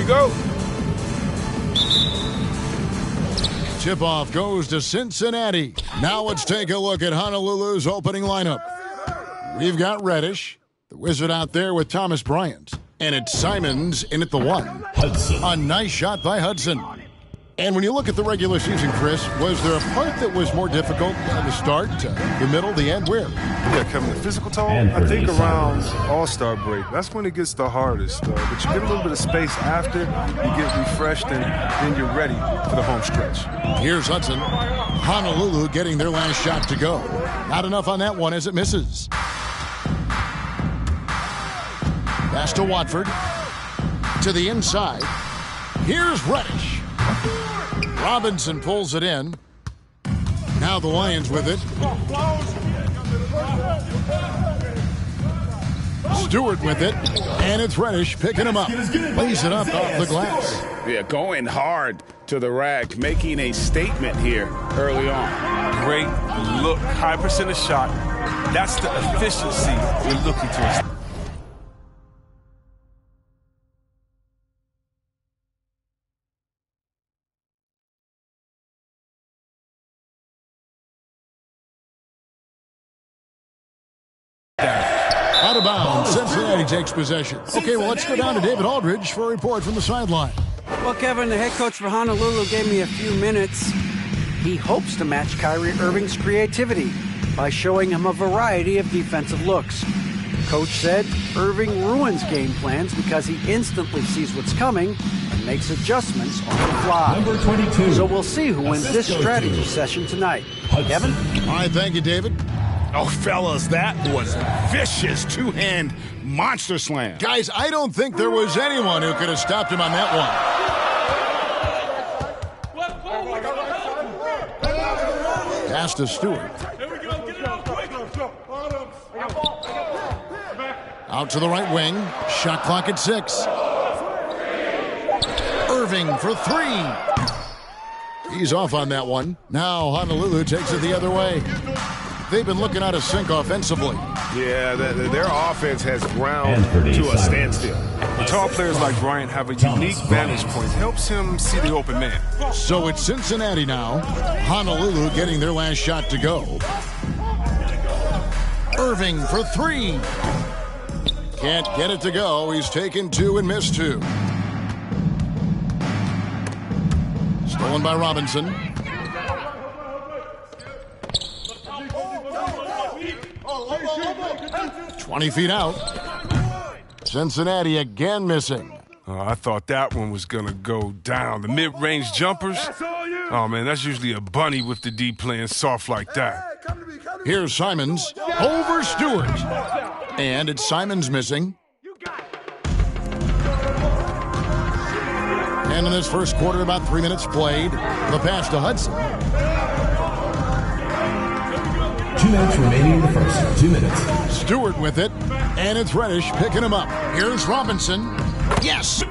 go. Tip-off goes to Cincinnati. Now let's take a look at Honolulu's opening lineup. We've got Reddish, the Wizard out there with Thomas Bryant. And it's Simons in at the 1. Hudson. A nice shot by Hudson. And when you look at the regular season, Chris, was there a part that was more difficult at the start, the middle, the end? Where? Yeah, Kevin, the physical toll, I think around All-Star break. That's when it gets the hardest. But you get a little bit of space after, you get refreshed, and then you're ready for the home stretch. Here's Hudson. Honolulu getting their last shot to go. Not enough on that one as it misses. Pass to Watford. To the inside. Here's Reddish. Robinson pulls it in. Now the Lions with it. Stewart with it. And it's Reddish picking him up. Lays it up off the glass. Yeah, going hard to the rack, making a statement here early on. Great look, high percentage shot. That's the efficiency you're looking to. Out of bounds. Cincinnati takes possession. Okay, well, let's go down to David Aldridge for a report from the sideline. Well, Kevin, the head coach for Honolulu gave me a few minutes. He hopes to match Kyrie Irving's creativity by showing him a variety of defensive looks. Coach said Irving ruins game plans because he instantly sees what's coming and makes adjustments on the fly. Number 22. So we'll see who wins this strategy session tonight. Kevin? All right, thank you, David. Oh, fellas, that was a vicious two-hand monster slam. Guys, I don't think there was anyone who could have stopped him on that one. Pass to Stewart. Out to the right wing. Shot clock at 6. Irving for 3. He's off on that one. Now Honolulu takes it the other way. They've been looking out of sync offensively. Yeah, their offense has ground to a standstill. And tall players like Bryant have a unique vantage point. It helps him see the open man. So it's Cincinnati now. Honolulu getting their last shot to go. Irving for 3. Can't get it to go. He's taken 2 and missed 2. Stolen by Robinson. 20 feet out. Cincinnati again missing. I thought that one was going to go down. The mid-range jumpers, oh, man, that's usually a bunny with the D playing soft like that. Here's Simons over Stewart. And it's Simons missing. And in this first quarter, about 3 minutes played. The pass to Hudson. 2 minutes remaining in the first. 2 minutes. Stewart with it. And it's Reddish picking him up. Here's Robinson. Yes!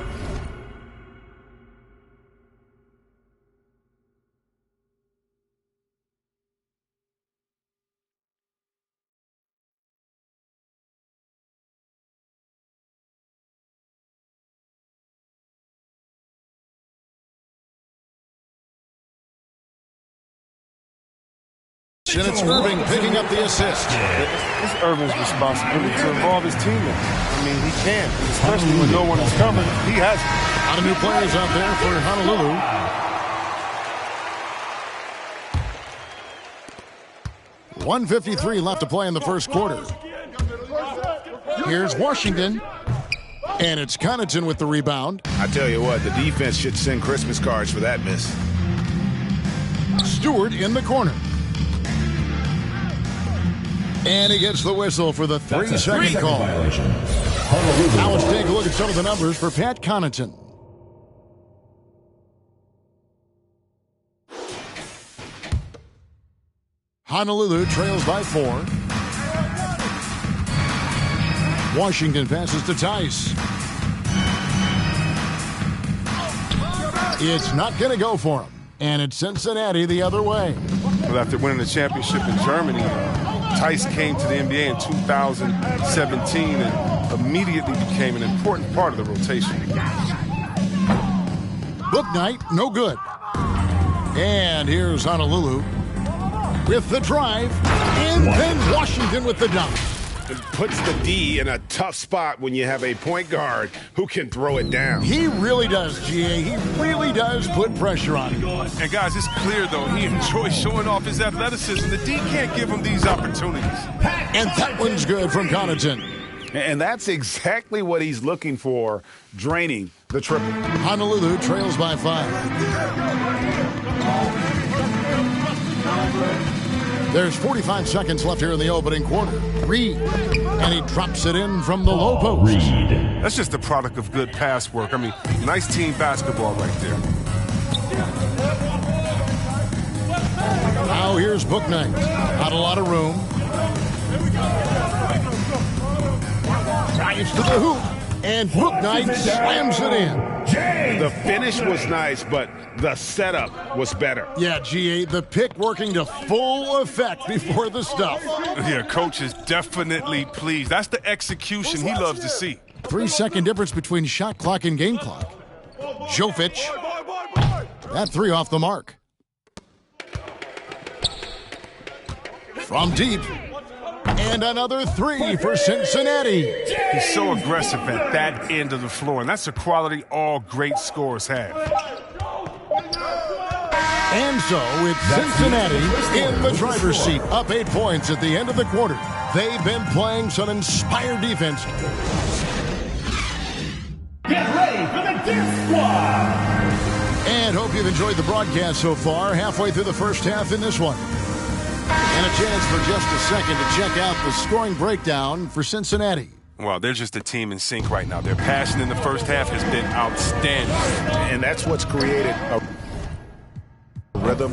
And it's Irving picking up the assist. It's Irving's responsibility to involve his teammates. I mean, he can, especially when no one is coming. He has it. A lot of new players out there for Honolulu. .153 left to play in the first quarter. Here's Washington. And it's Connaughton with the rebound. I tell you what, the defense should send Christmas cards for that miss. Stewart in the corner. And he gets the whistle for the 3-second call. Now let's take a look at some of the numbers for Pat Connaughton. Honolulu trails by 4. Washington passes to Tice. It's not going to go for him. And it's Cincinnati the other way. Well, after winning the championship in Germany, Tice came to the NBA in 2017 and immediately became an important part of the rotation. Book Night, no good. And here's Honolulu with the drive. And then Washington with the dunk. It puts the D in a tough spot when you have a point guard who can throw it down. He really does, GA. He really does put pressure on him. And guys, it's clear, though, he enjoys showing off his athleticism. The D can't give him these opportunities. And that one's good from Connaughton. And that's exactly what he's looking for, draining the triple. Honolulu trails by 5. There's 45 seconds left here in the opening quarter. Reed, and he drops it in from the low post. That's just the product of good pass work. I mean, nice team basketball right there. Now here's Book Night. Not a lot of room. Drives to the hoop, and Book Night slams it in. The finish was nice, but the setup was better. Yeah, GA, the pick working to full effect before the stuff. Yeah, coach is definitely pleased. That's the execution he loves to see. 3-second difference between shot clock and game clock. Jovic. That three off the mark. From deep. And another three for Cincinnati. He's so aggressive at that end of the floor, and that's a quality all great scorers have. And so it's Cincinnati in the driver's seat, up 8 points at the end of the quarter. They've been playing some inspired defense. Get ready for the Dance Squad! And hope you've enjoyed the broadcast so far, halfway through the first half in this one. And a chance for just a second to check out the scoring breakdown for Cincinnati. Well, they're just a team in sync right now. Their passion in the first half has been outstanding. And that's what's created a rhythm.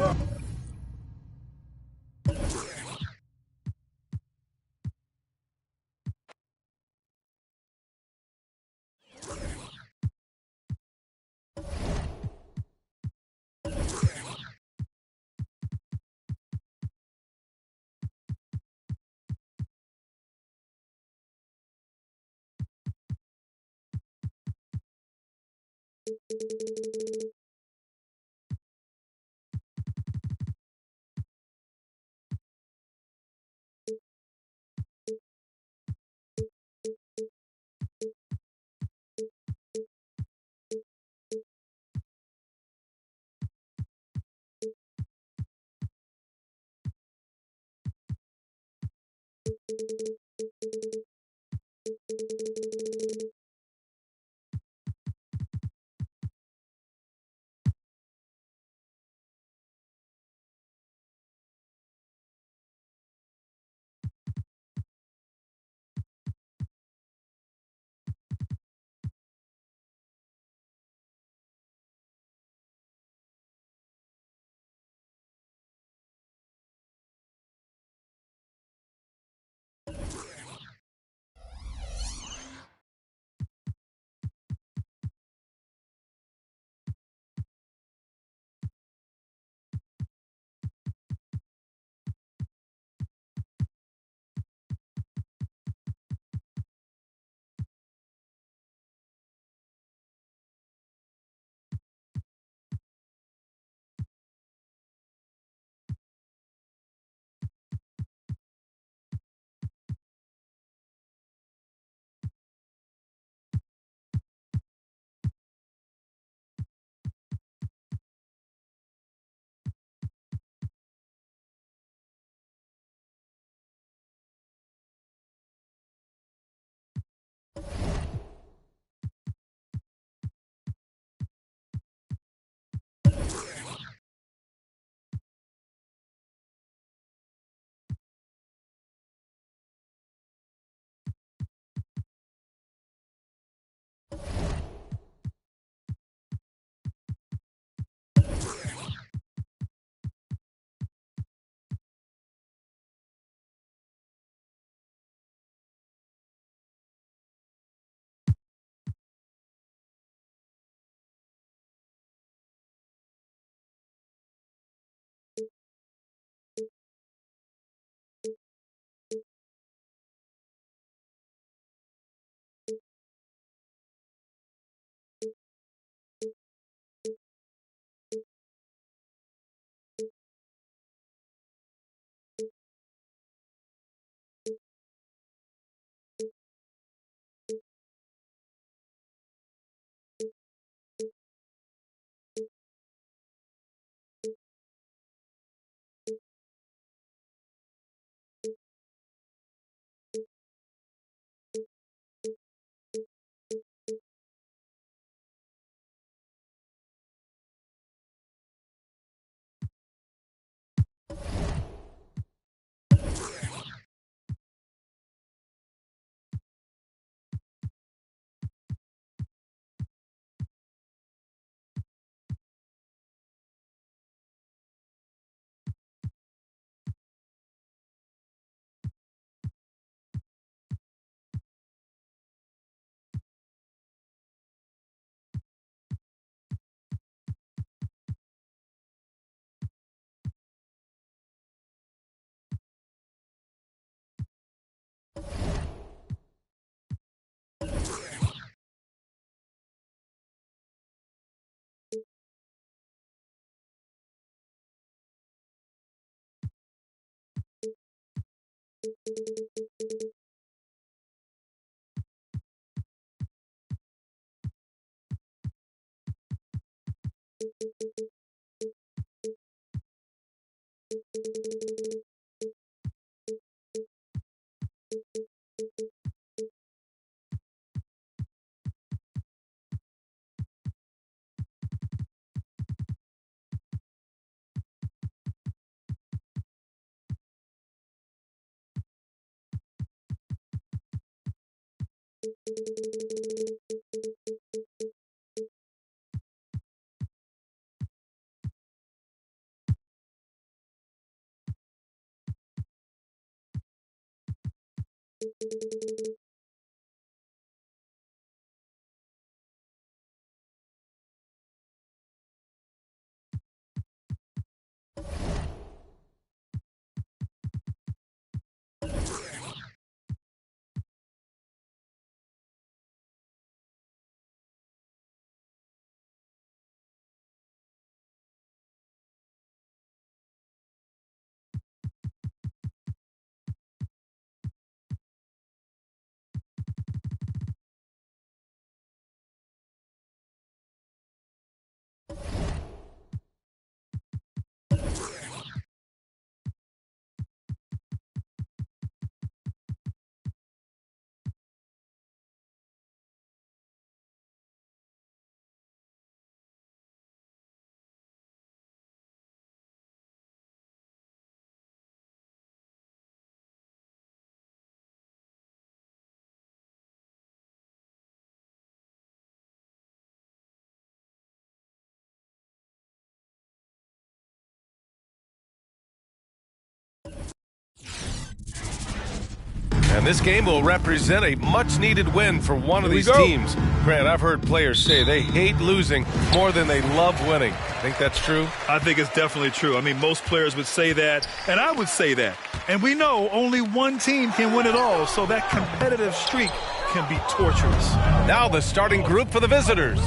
And this game will represent a much-needed win for one of these teams. Grant, I've heard players say they hate losing more than they love winning. Think that's true? I think it's definitely true. I mean, most players would say that, and I would say that. And we know only one team can win it all, so that competitive streak can be torturous. Now the starting group for the visitors.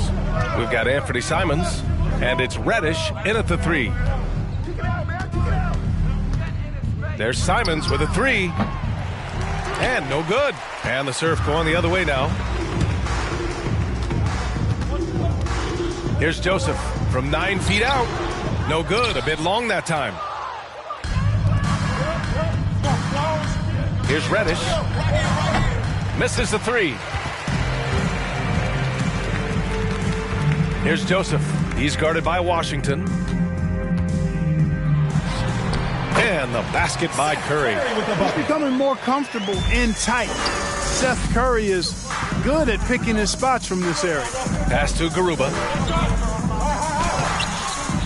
We've got Anthony Simons, and it's Reddish in at the 3. There's Simons with a 3. And no good. And the serve going the other way now. Here's Joseph from 9 feet out. No good. A bit long that time. Here's Reddish. Misses the 3. Here's Joseph. He's guarded by Washington. And the basket by Curry. He's becoming more comfortable in tight. Seth Curry is good at picking his spots from this area. Pass to Garuba.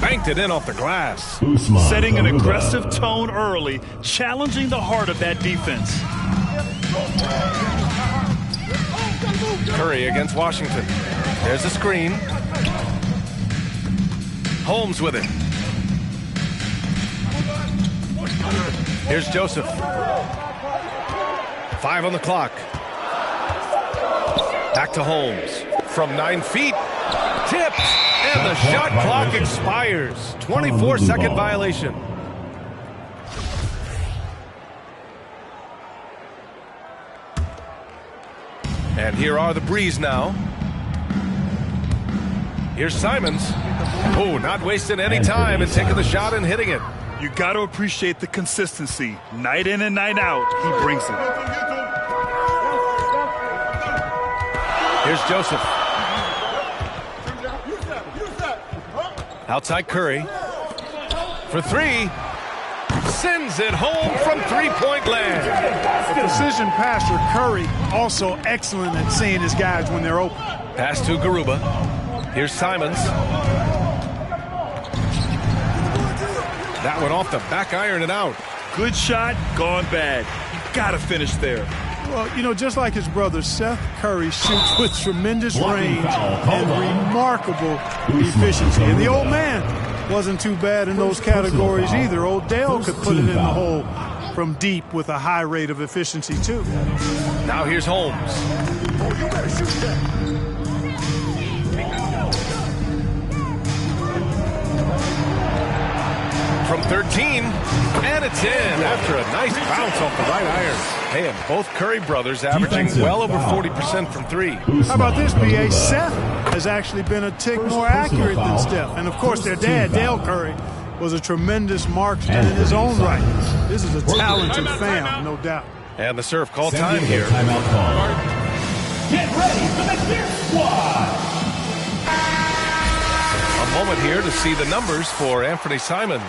Banked it in off the glass. Setting an aggressive tone early, challenging the heart of that defense. Curry against Washington. There's a screen. Holmes with it. Here's Joseph. 5 on the clock. Back to Holmes. From 9 feet. Tipped. And the shot clock expires. 24-second violation. And here are the Breeze now. Here's Simons. Oh, not wasting any time and taking the shot and hitting it. You got to appreciate the consistency. Night in and night out, he brings it. Here's Joseph. Outside Curry. For 3. Sends it home from three-point land. The precision passer, Curry, also excellent at seeing his guys when they're open. Pass to Garuba. Here's Simons. That one off the back iron and out. Good shot, gone bad. You got to finish there. Well, you know, just like his brother, Seth Curry shoots with tremendous range and remarkable efficiency. And the old man wasn't too bad in those categories either. Odell could put it in the hole from deep with a high rate of efficiency, too. Now here's Holmes. Oh, you better shoot that. From 13, and It's in after a nice bounce off the right iron. Hey, and both Curry brothers averaging well over 40% from three. How about this, B.A.? Seth has actually been a tick more accurate than Steph. And, of course, their dad, Dale Curry, was a tremendous marksman in his own right. This is a talented fam, no doubt. And the serve call time here. Timeout call. Get ready for the Fierce Squad. A moment here to see the numbers for Anthony Simons.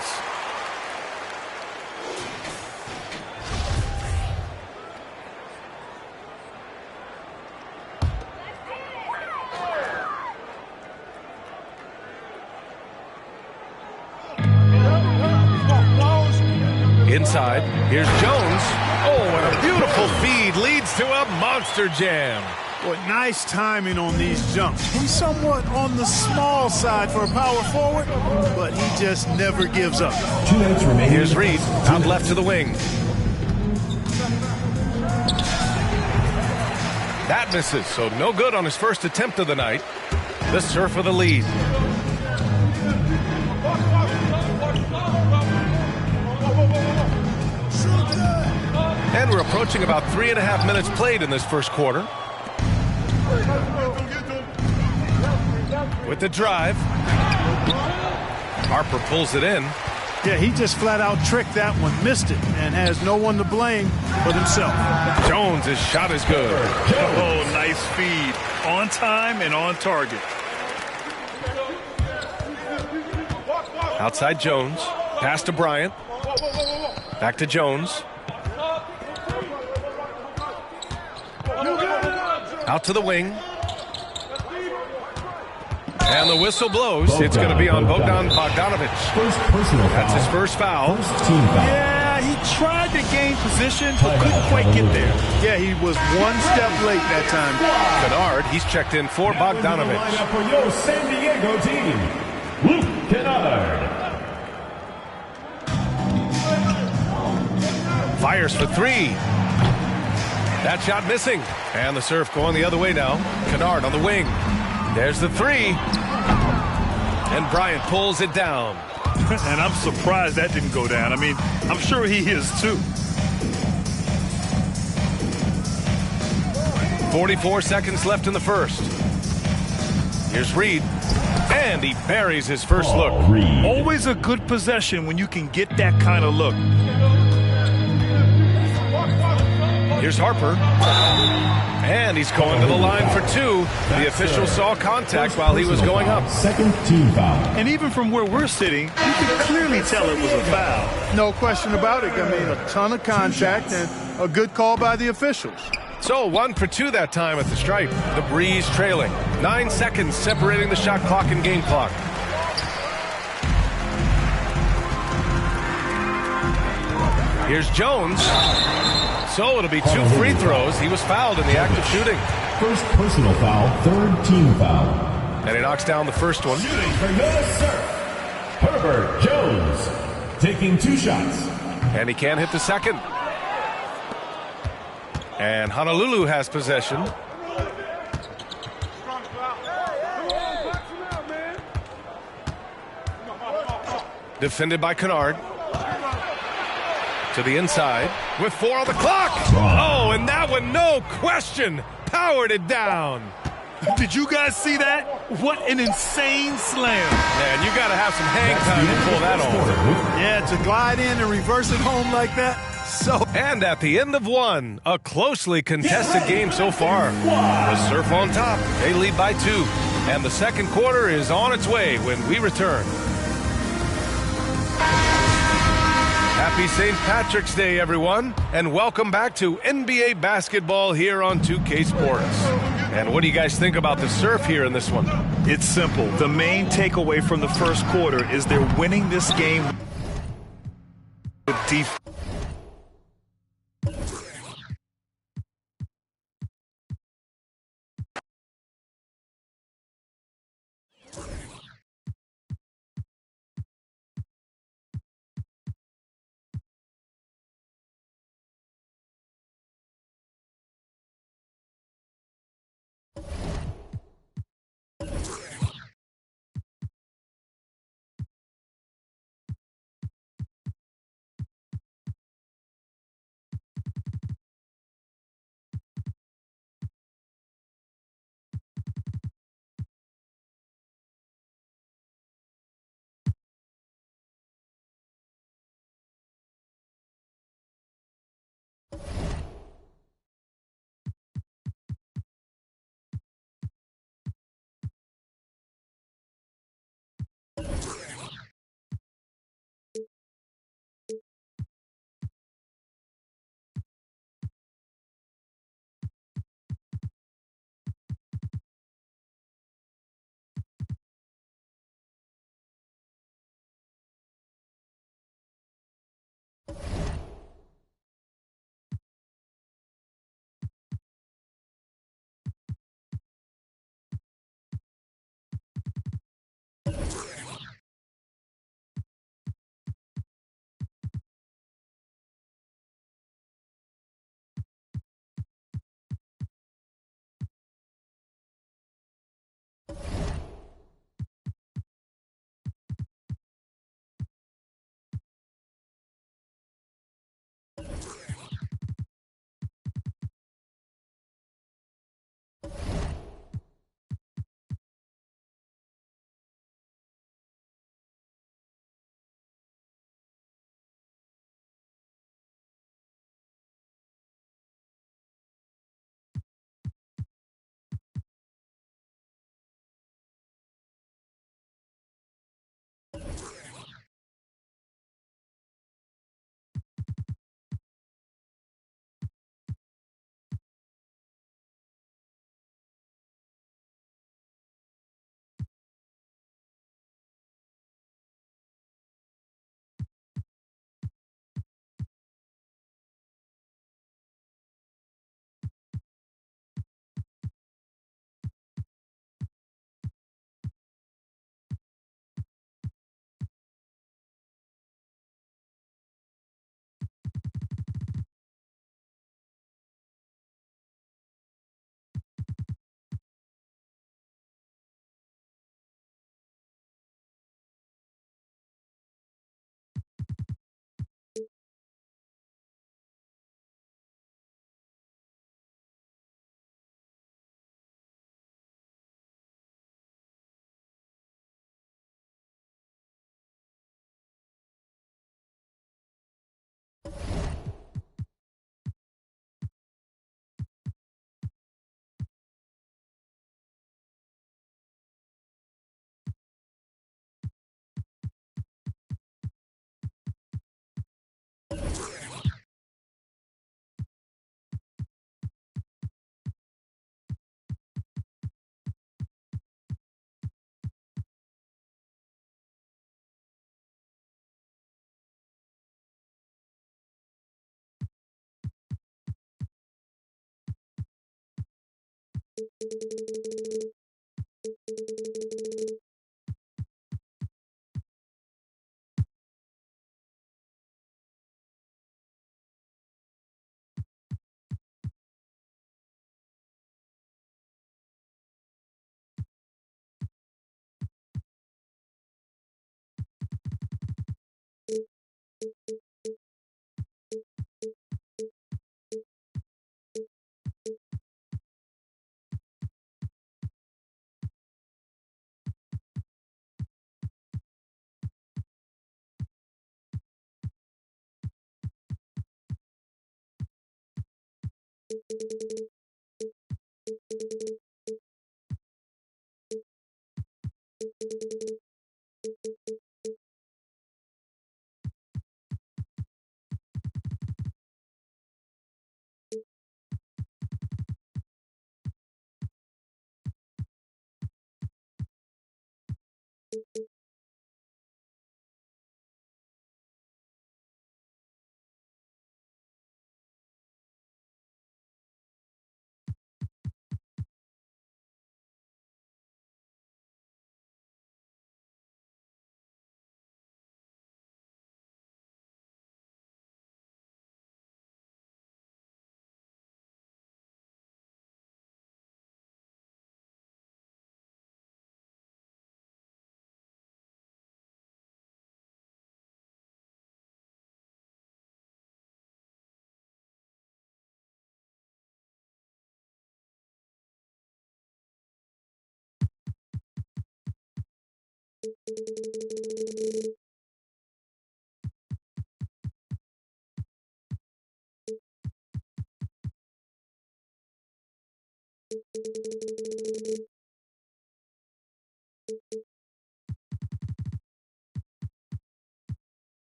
Inside, here's Jones. Oh, and a beautiful feed leads to a monster jam. Boy, nice timing on these jumps. He's somewhat on the small side for a power forward, but he just never gives up. 2 minutes remaining. Here's Reed, out left to the wing. That misses, so no good on his first attempt of the night. The serve for the lead. And we're approaching about 3.5 minutes played in this first quarter. With the drive. Harper pulls it in. Yeah, he just flat out tricked that one, missed it, and has no one to blame but himself. Jones' shot is good. Oh, nice feed. On time and on target. Outside Jones. Pass to Bryant. Back to Jones. Out to the wing. And the whistle blows. It's going to be on Bogdan Bogdanovic. First personal foul. That's his first foul. First team foul. Yeah, he tried to gain position, but couldn't quite get there. Yeah, he was one step late that time. Kennard, he's checked in for Bogdanovic. Line up for your San Diego team, Luke Kennard. Fires for three. That shot missing. And the serve going the other way now. Kennard on the wing. There's the three. And Bryant pulls it down. And I'm surprised that didn't go down. I mean, I'm sure he is too. 44 seconds left in the first. Here's Reed. And he buries his first look. Always a good possession when you can get that kind of look. Here's Harper. And he's going to the line for two. The official saw contact while he was going up. Second team foul. And even from where we're sitting, you can clearly tell it was a foul. No question about it. I mean, a ton of contact and a good call by the officials. So 1 for 2 that time at the stripe. The Breeze trailing. 9 seconds separating the shot clock and game clock. Here's Jones. So it'll be 2 free throws. He was fouled in the act of shooting. First personal foul, third team foul. And he knocks down the first one. Shooting for USSR, Herbert Jones, taking 2 shots. And he can't hit the second. And Honolulu has possession. Defended by Kennard. To the inside with 4 on the clock. Oh, and that one, no question, powered it down. Did you guys see that? What an insane slam. Man, you got to have some hang time to pull that off. Yeah, to glide in and reverse it home like that. So. And at the end of one, a closely contested game so far. The Surf on top. They lead by 2. And the second quarter is on its way when we return. Happy St. Patrick's Day, everyone, and welcome back to NBA basketball here on 2K Sports. And what do you guys think about the Surf here in this one? It's simple. The main takeaway from the first quarter is they're winning this game with defense.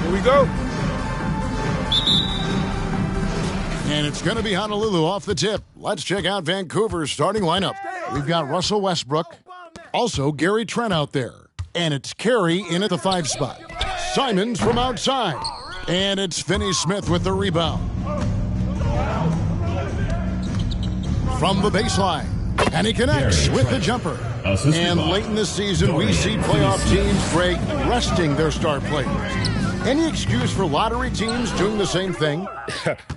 Here we go. And it's going to be Honolulu off the tip. Let's check out Vancouver's starting lineup. We've got Russell Westbrook. Also, Gary Trent out there. And it's Carey in at the 5 spot. Simons from outside. And it's Finney Smith with the rebound. From the baseline. And he connects with the jumper. And late in the season, we see playoff teams, Greg, resting their star players. Any excuse for lottery teams doing the same thing?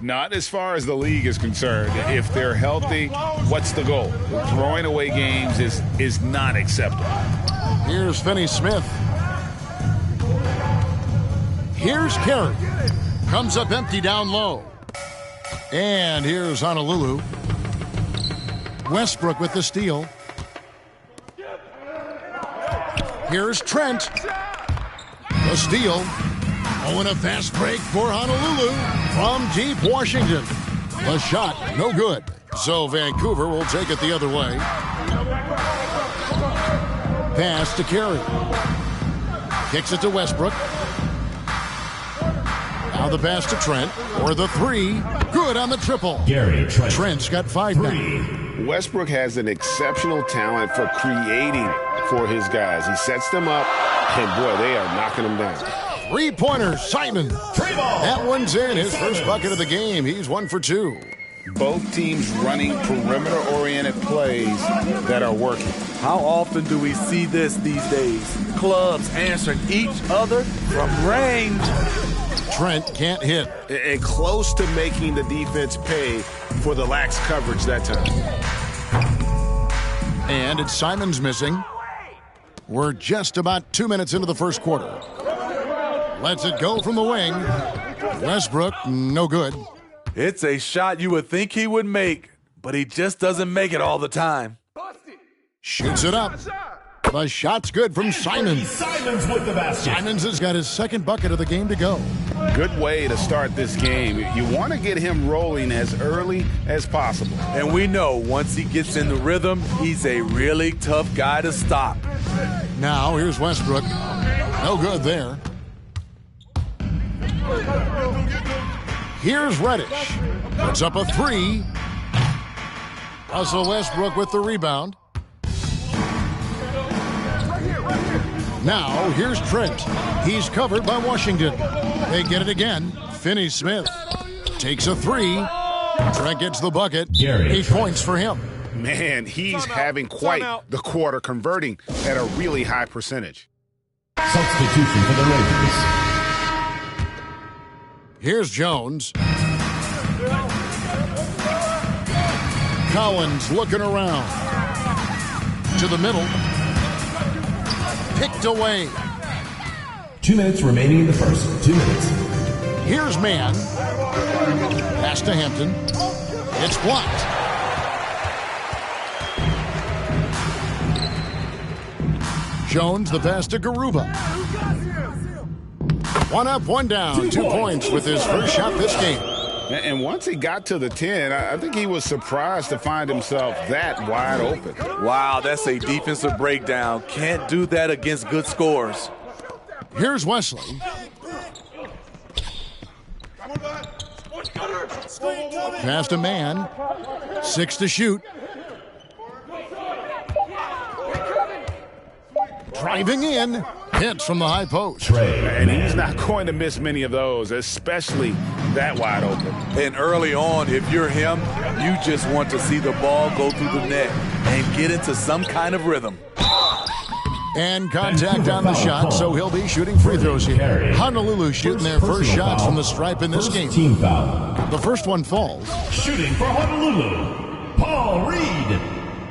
Not as far as the league is concerned. If they're healthy, what's the goal? Throwing away games is not acceptable. Here's Finney Smith. Here's Carey. Comes up empty down low. And here's Honolulu. Westbrook with the steal. Here's Trent. The steal. Oh, and a fast break for Honolulu from deep Washington. The shot, no good. So Vancouver will take it the other way. Pass to Carey. Kicks it to Westbrook. Now the pass to Trent for the three. Good on the triple. Trent's got 5 now. Westbrook has an exceptional talent for creating for his guys. He sets them up, and boy, they are knocking them down. 3-pointer, Simon. That one's in. His first bucket of the game. He's 1 for 2. Both teams running perimeter-oriented plays that are working. How often do we see this these days? Clubs answering each other from range. Trent can't hit. And close to making the defense pay for the lax coverage that time. And it's Simons missing. We're just about 2 minutes into the first quarter. Lets it go from the wing. Westbrook, no good. It's a shot you would think he would make, but he just doesn't make it all the time. Shoots it up. The shot's good from Simons. Simons with the basket. Simons has got his second bucket of the game to go. Good way to start this game. You want to get him rolling as early as possible. And we know once he gets in the rhythm, he's a really tough guy to stop. Now here's Westbrook. No good there. Here's Reddish. Puts up a 3. Russell Westbrook with the rebound. Now, here's Trent. He's covered by Washington. They get it again. Finney Smith takes a 3. Trent gets the bucket. 8 points for him. Man, he's having quite the quarter, converting at a really high percentage. Substitution for the Ravens. Here's Jones. Collins looking around. To the middle. Picked away. 2 minutes remaining in the first. 2 minutes. Here's Mann. Pass to Hampton. It's blocked. Jones, the pass to Garuba. 1 up, 1 down. 2 points with his first shot this game. And once he got to the 10, I think he was surprised to find himself that wide open. Wow, that's a defensive breakdown. Can't do that against good scores. Here's Wesley. Pass to Mann. 6 to shoot. Driving in. Hits from the high post. And he's not going to miss many of those, especially that wide open. And early on, if you're him, you just want to see the ball go through the net and get into some kind of rhythm. And contact on the shot, so he'll be shooting free throws here. Honolulu shooting their first shots from the stripe in this game. Team foul. The first one falls. Shooting for Honolulu, Paul Reed.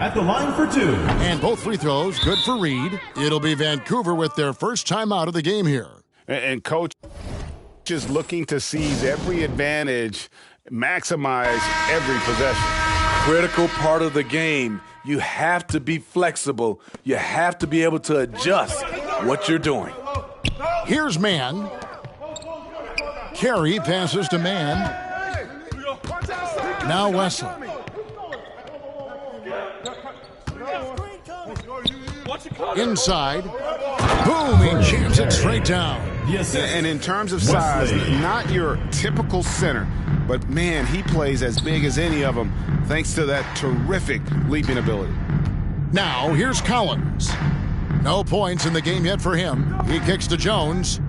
At the line for 2. And both free throws good for Reed. It'll be Vancouver with their first time out of the game here. And coach is looking to seize every advantage, maximize every possession. Critical part of the game. You have to be flexible. You have to be able to adjust what you're doing. Here's Mann. Carey passes to Mann. Now Wesley. Inside. Boom, he jams it straight down. Yes, and in terms of size, not your typical center, but man, he plays as big as any of them thanks to that terrific leaping ability. Now, here's Collins. No points in the game yet for him. He kicks to Jones.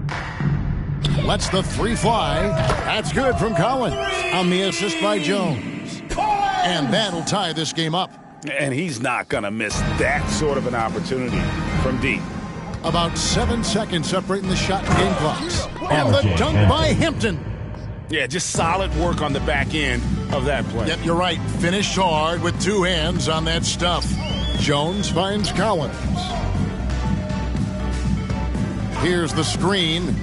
Lets the three fly. That's good from Collins on the assist by Jones. And that'll tie this game up. And he's not going to miss that sort of an opportunity from deep. About 7 seconds separating the shot and game clocks. And the dunk by Hampton. Yeah, just solid work on the back end of that play. Yep, you're right. Finished hard with two hands on that stuff. Jones finds Collins. Here's the screen.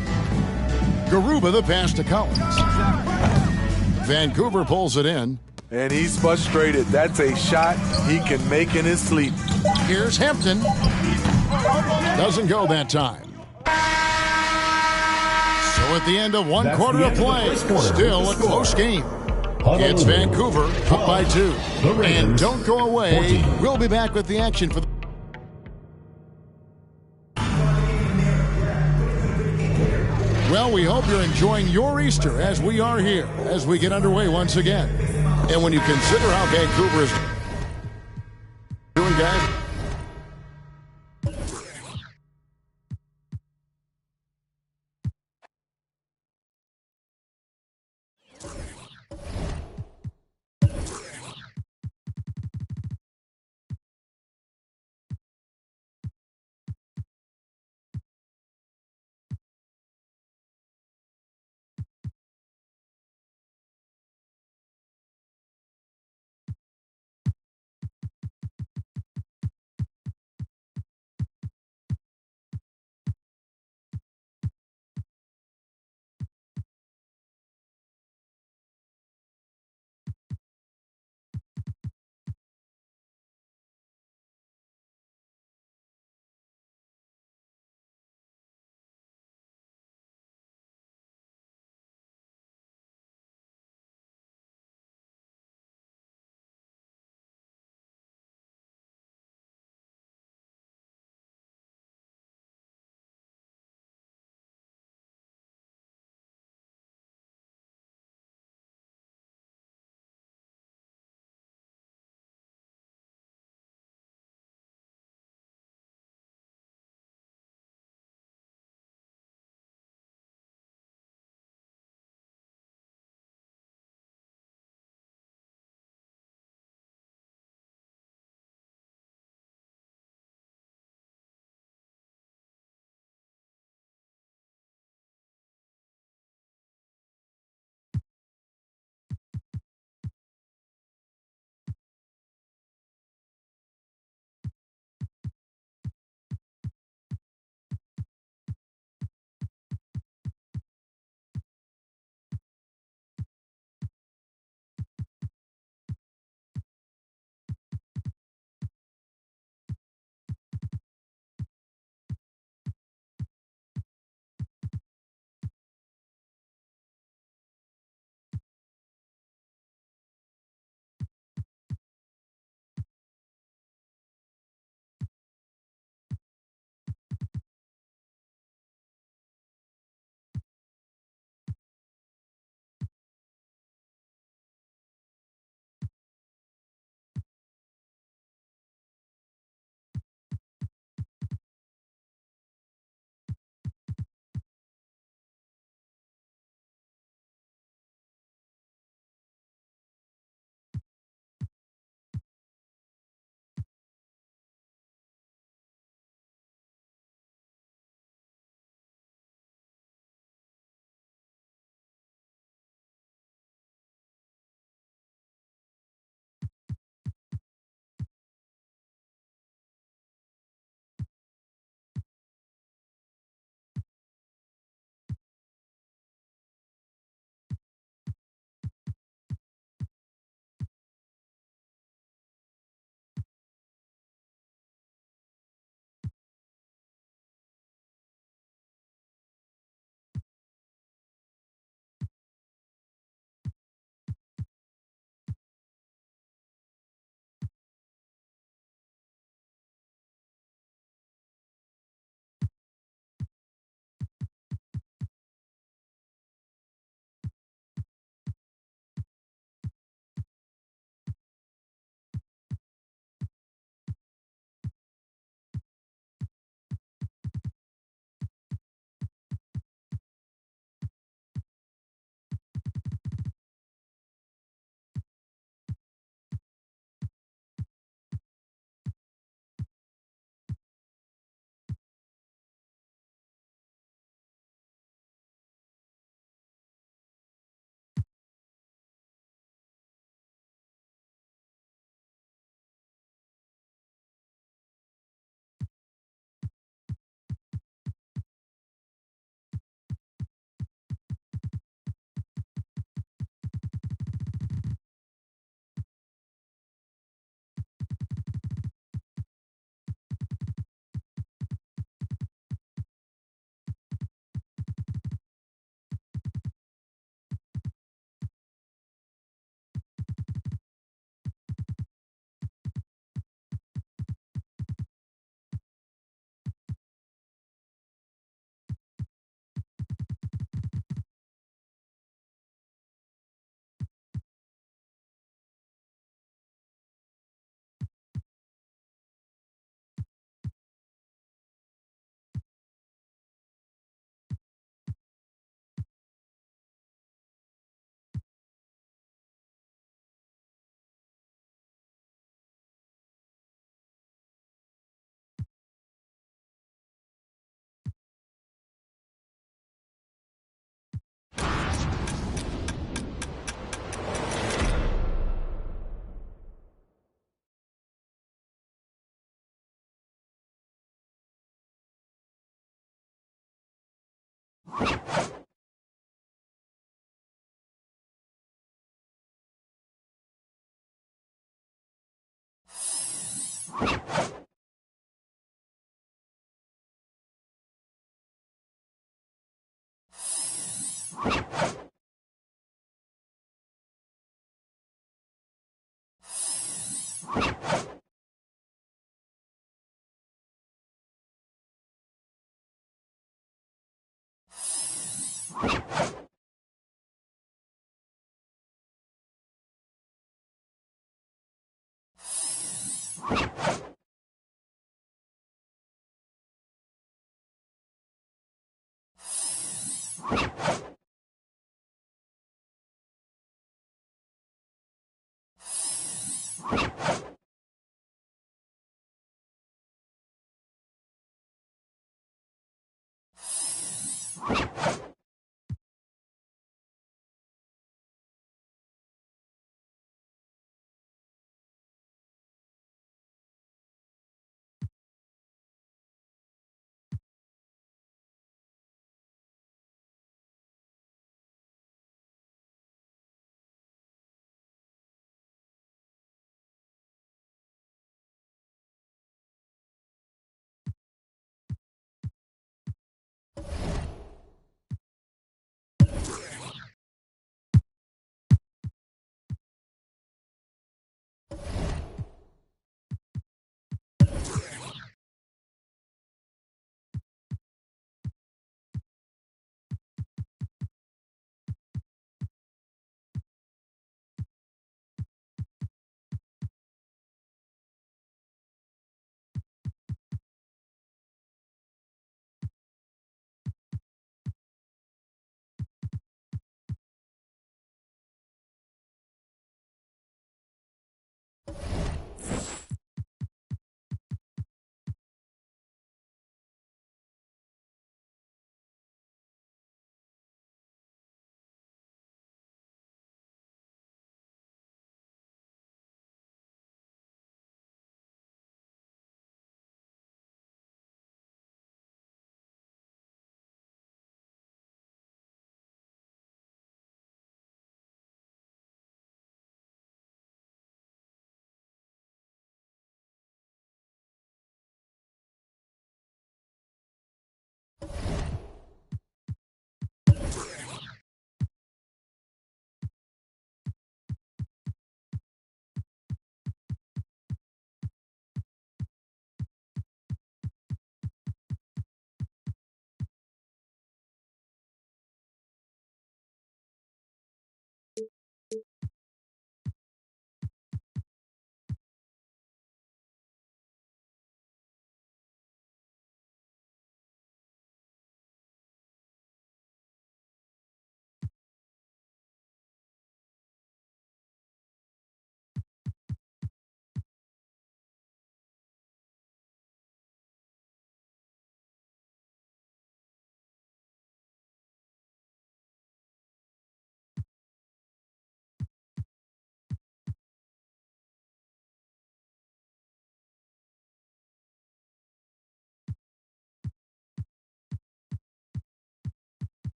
Garuba the pass to Collins. Vancouver pulls it in. And he's frustrated. That's a shot he can make in his sleep. Here's Hampton. Doesn't go that time. So at the end of one quarter of play, still a close game. It's Vancouver up by 2. And don't go away. We'll be back with the action for the... Well, we hope you're enjoying your Easter as we are here, as we get underway once again. And when you consider how Vancouver is doing, guys,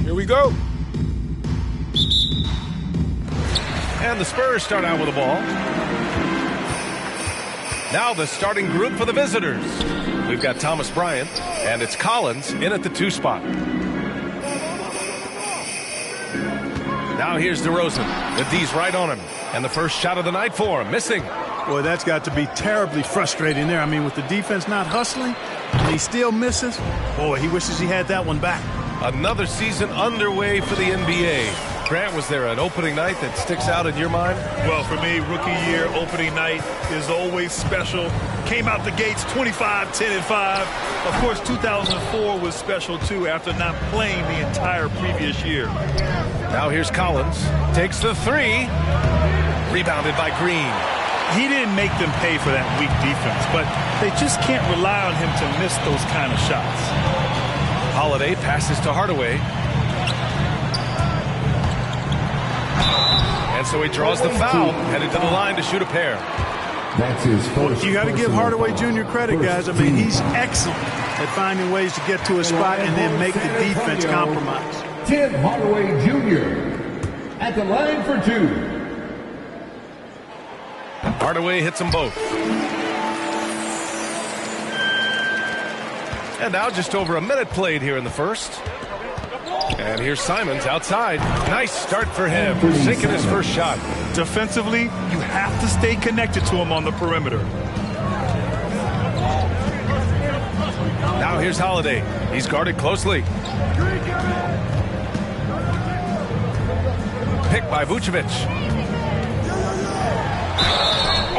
Here we go. And the Spurs start out with the ball. Now the starting group for the visitors. We've got Thomas Bryant, and it's Collins in at the 2 spot. Now here's DeRozan. The D's right on him. And the first shot of the night for him, missing. Boy, that's got to be terribly frustrating there. I mean, with the defense not hustling, and he still misses. Boy, he wishes he had that one back. Another season underway for the NBA. Grant, was there an opening night that sticks out in your mind? Well, for me, rookie year opening night is always special. Came out the gates 25, 10, and 5. Of course, 2004 was special, too, after not playing the entire previous year. Now here's Collins. Takes the three. Rebounded by Green. He didn't make them pay for that weak defense, but they just can't rely on him to miss those kind of shots. Holiday passes to Hardaway. And so he draws the foul, headed to the line to shoot a pair. That's his first. You got to give Hardaway Jr. credit, guys. I mean, he's excellent at finding ways to get to a spot and then make the defense compromise. Tim Hardaway Jr. at the line for two. Hardaway hits them both. And now just over a minute played here in the first. And here's Simons outside. Nice start for him. Sinking his first shot. Defensively, you have to stay connected to him on the perimeter. Now here's Holiday. He's guarded closely. Picked by Vucevic.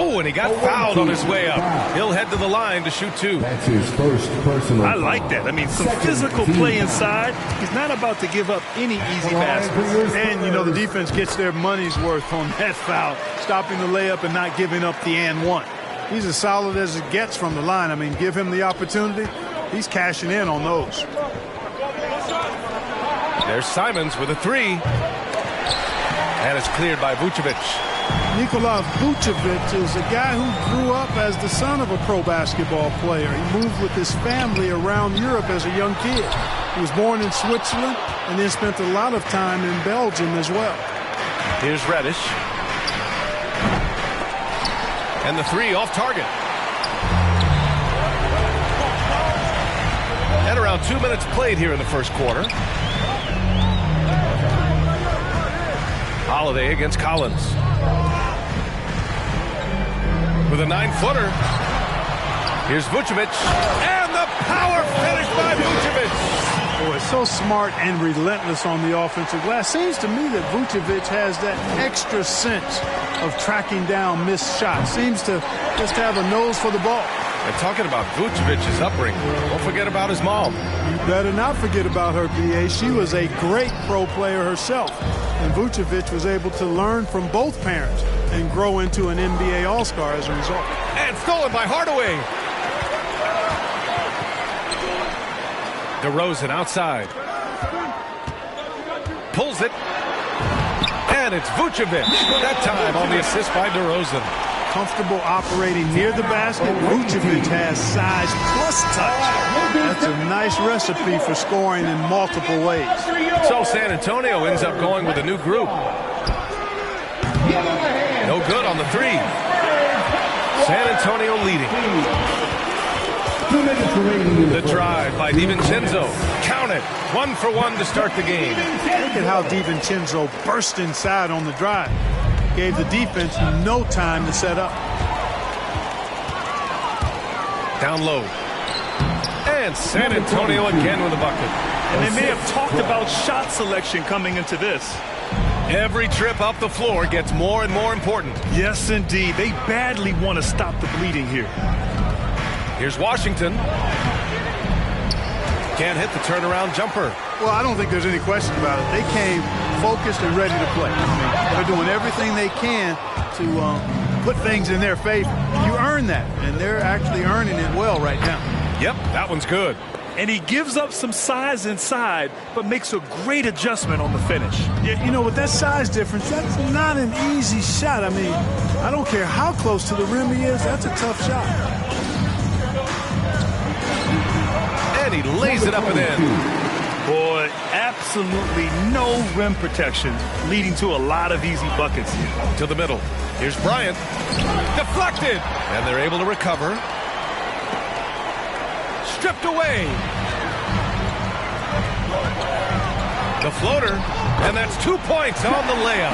Oh, and he got fouled on his way up. He'll head to the line to shoot two. That's his first personal. I like that. I mean, some physical play inside. He's not about to give up any easy baskets. And, you know, the defense gets their money's worth on that foul, stopping the layup and not giving up the and one. He's as solid as it gets from the line. I mean, give him the opportunity. He's cashing in on those. There's Simons with a three. And it's cleared by Vucevic. Nikola Vucevic is a guy who grew up as the son of a pro basketball player. He moved with his family around Europe as a young kid. He was born in Switzerland and then spent a lot of time in Belgium as well. Here's Reddish. And the three off target. And around 2 minutes played here in the first quarter. Holiday against Collins. With a 9-footer. Here's Vucevic. And the power finish by Vucevic. Boy, so smart and relentless on the offensive glass. Seems to me that Vucevic has that extra sense of tracking down missed shots. Seems to just have a nose for the ball. And talking about Vucevic's upbringing, don't forget about his mom. You better not forget about her, B.A. She was a great pro player herself. And Vucevic was able to learn from both parents and grow into an NBA All-Star as a result. And stolen by Hardaway. DeRozan outside. Pulls it. And it's Vucevic. That time on the assist by DeRozan. Comfortable operating near the basket. Vucevic has size plus touch. That's a nice recipe for scoring in multiple ways. So San Antonio ends up going with a new group. No good on the three. San Antonio leading. The drive by DiVincenzo. Count it. 1 for 1 to start the game. Look at how DiVincenzo burst inside on the drive. Gave the defense no time to set up. Down low. And San Antonio again with a bucket. And they may have talked about shot selection coming into this. Every trip up the floor gets more and more important. Yes, indeed. They badly want to stop the bleeding here. Here's Washington. Can't hit the turnaround jumper. Well, I don't think there's any question about it. They came focused and ready to play. I mean, they're doing everything they can to put things in their favor. You earn that, and they're actually earning it well right now. Yep, that one's good. And he gives up some size inside, but makes a great adjustment on the finish. Yeah, you know, with that size difference, that's not an easy shot. I mean, I don't care how close to the rim he is, that's a tough shot. And he lays it up and in. Boy, absolutely no rim protection, leading to a lot of easy buckets here. To the middle. Here's Bryant. Deflected. And they're able to recover. Stripped away. The floater. And that's 2 points on the layup.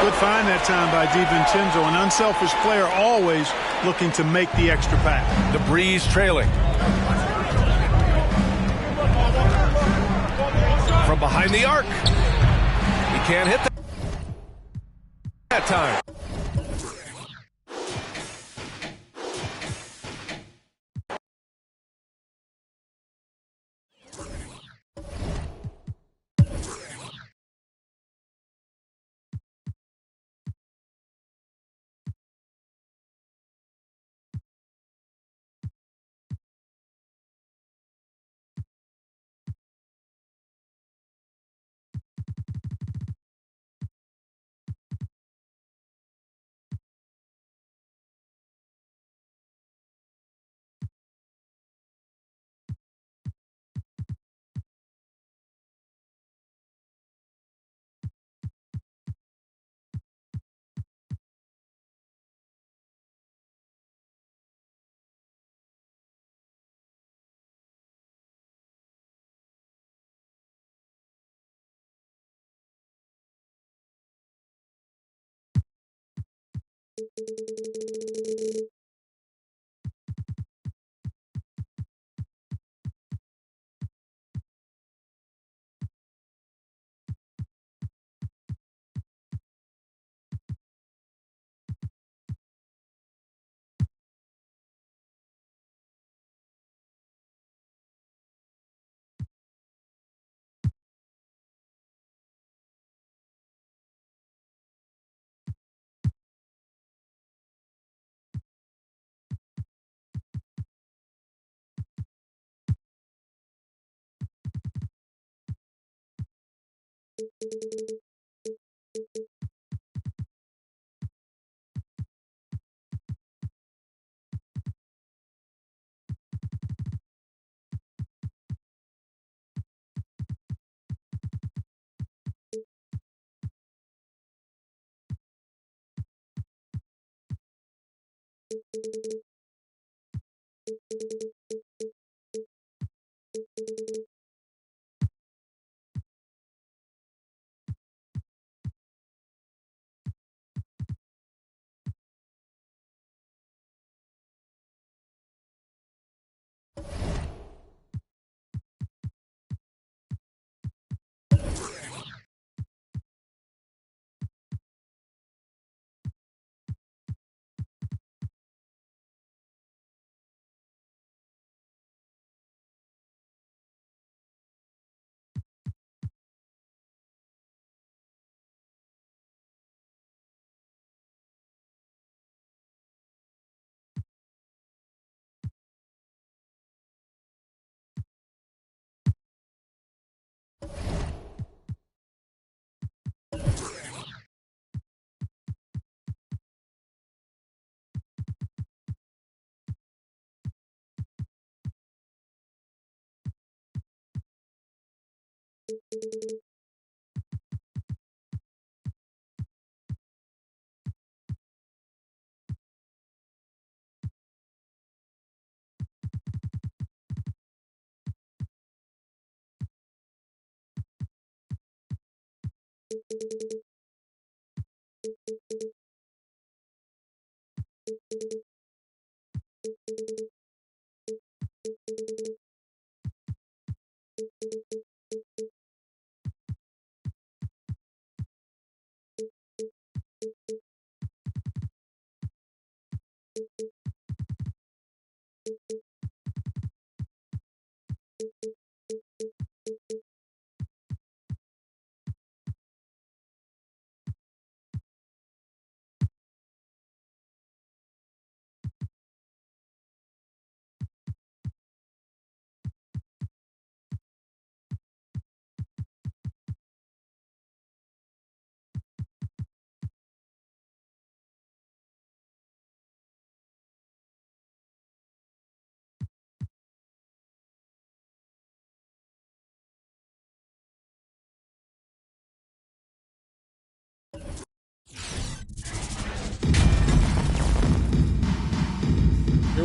Good find that time by DiVincenzo. An unselfish player always looking to make the extra pass. The Breeze trailing. From behind the arc. He can't hit the... that time.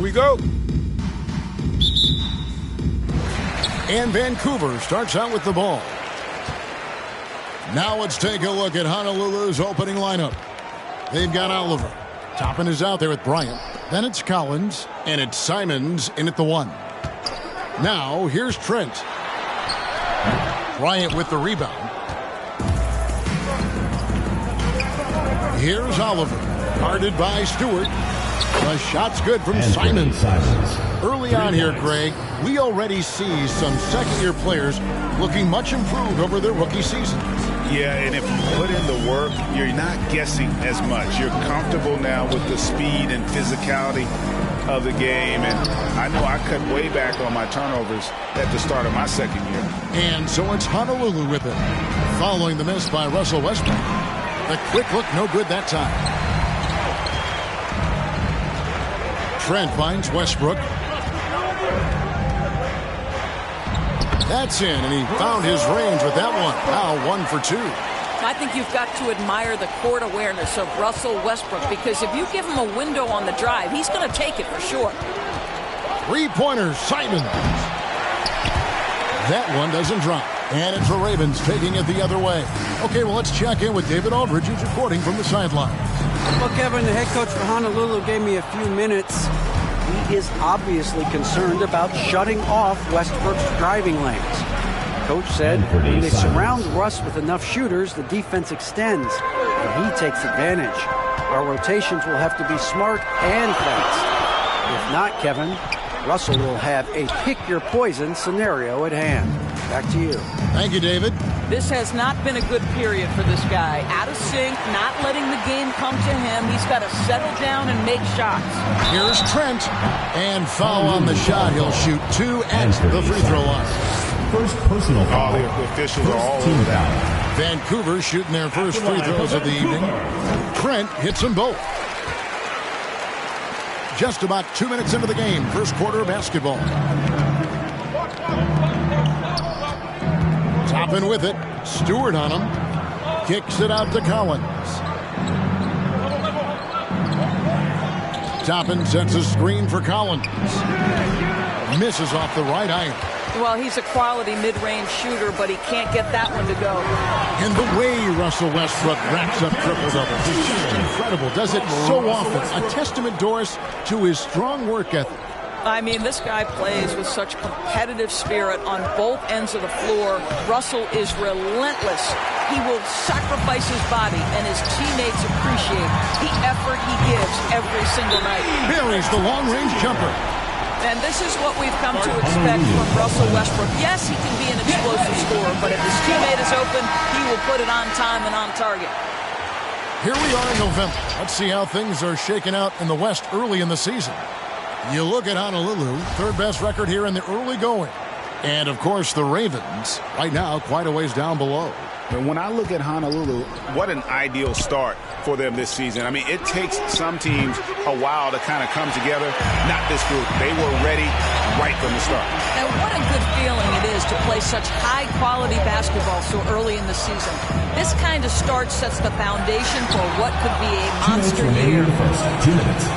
Here we go. And Vancouver starts out with the ball. Now let's take a look at Honolulu's opening lineup. They've got Oliver. Toppin is out there with Bryant. Then it's Collins. And it's Simons in at the 1. Now here's Trent. Bryant with the rebound. Here's Oliver, guarded by Stewart. The shot's good from Simons. Early on here, Greg, we already see some second-year players looking much improved over their rookie season. Yeah, and if you put in the work, you're not guessing as much. You're comfortable now with the speed and physicality of the game. And I know I cut way back on my turnovers at the start of my second year. And so it's Honolulu with it, following the miss by Russell Westbrook. The quick look, no good that time. Trent finds Westbrook. That's in, and he found his range with that one. Now 1 for 2. I think you've got to admire the court awareness of Russell Westbrook, because if you give him a window on the drive, he's going to take it for sure. Three-pointer, Simons. That one doesn't drop. And it's the Ravens taking it the other way. Okay, well, let's check in with David Aldridge, who's reporting from the sideline. Well, Kevin, the head coach for Honolulu gave me a few minutes. He is obviously concerned about shutting off Westbrook's driving lanes. Coach said when they surround Russ with enough shooters, the defense extends, and he takes advantage. Our rotations will have to be smart and fast. If not, Kevin, Russell will have a pick-your-poison scenario at hand. Back to you. Thank you, David. This has not been a good period for this guy. Out of sync, not letting the game come to him. He's got to settle down and make shots. Here's Trent. And foul on the shot. He'll shoot 2 at the free throw line. First personal foul. The officials are all over that. Vancouver shooting their first free throws of the evening. Trent hits them both. Just about 2 minutes into the game. First quarter of basketball. Toppin with it. Stewart on him. Kicks it out to Collins. Toppin sets a screen for Collins. Misses off the right iron. Well, he's a quality mid-range shooter, but he can't get that one to go. And the way Russell Westbrook racks up triple-doubles is just incredible. Does it so often. A testament, Doris, to his strong work ethic. I mean, this guy plays with such competitive spirit on both ends of the floor. Russell is relentless. He will sacrifice his body, and his teammates appreciate the effort he gives every single night. Buries the long-range jumper. And this is what we've come to expect from Russell Westbrook. Yes, he can be an explosive scorer, but if his teammate is open, he will put it on time and on target. Here we are in November. Let's see how things are shaking out in the West early in the season. You look at Honolulu, third best record here in the early going. And, of course, the Ravens, right now, quite a ways down below. And when I look at Honolulu, what an ideal start for them this season. I mean, it takes some teams a while to kind of come together. Not this group. They were ready right from the start. And what a good feeling it is to play such high-quality basketball so early in the season. This kind of start sets the foundation for what could be a monster year. 2 minutes.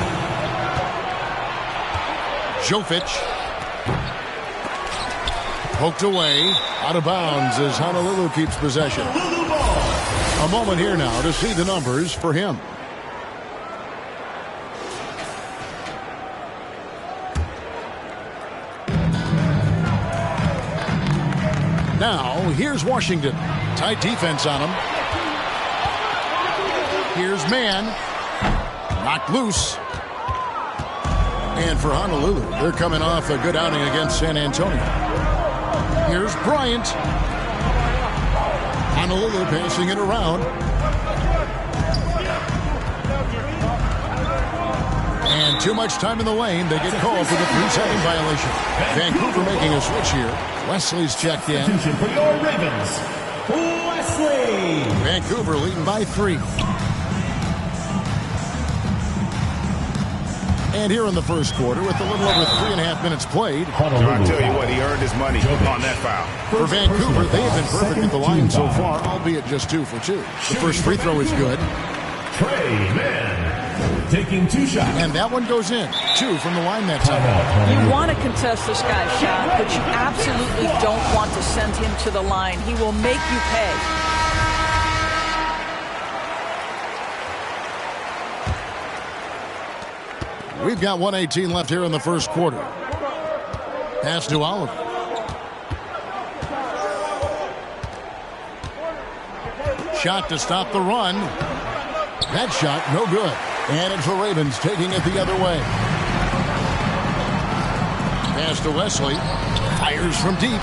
Jovic. Poked away. Out of bounds as Honolulu keeps possession. A moment here now to see the numbers for him. Now, here's Washington. Tight defense on him. Here's Mann. Knocked loose. And for Honolulu, they're coming off a good outing against San Antonio. Here's Bryant. Honolulu passing it around. And too much time in the lane. They get called for the 3-second violation. Vancouver making a switch here. Wesley's checked in. Substitution for your Ravens, Wesley. Vancouver leading by 3. And here in the first quarter, with a little over 3.5 minutes played. I tell you what, he earned his money on that foul. For Vancouver, they have been perfect at the line so far, albeit just 2 for 2. The first free throw is good. Trey Mann taking 2 shots. And that one goes in. 2 from the line that time. You want to contest this guy's shot, but you absolutely don't want to send him to the line. He will make you pay. We've got 1:18 left here in the first quarter. Pass to Oliver. Shot to stop the run. That shot, no good. And it's the Ravens taking it the other way. Pass to Wesley. Fires from deep.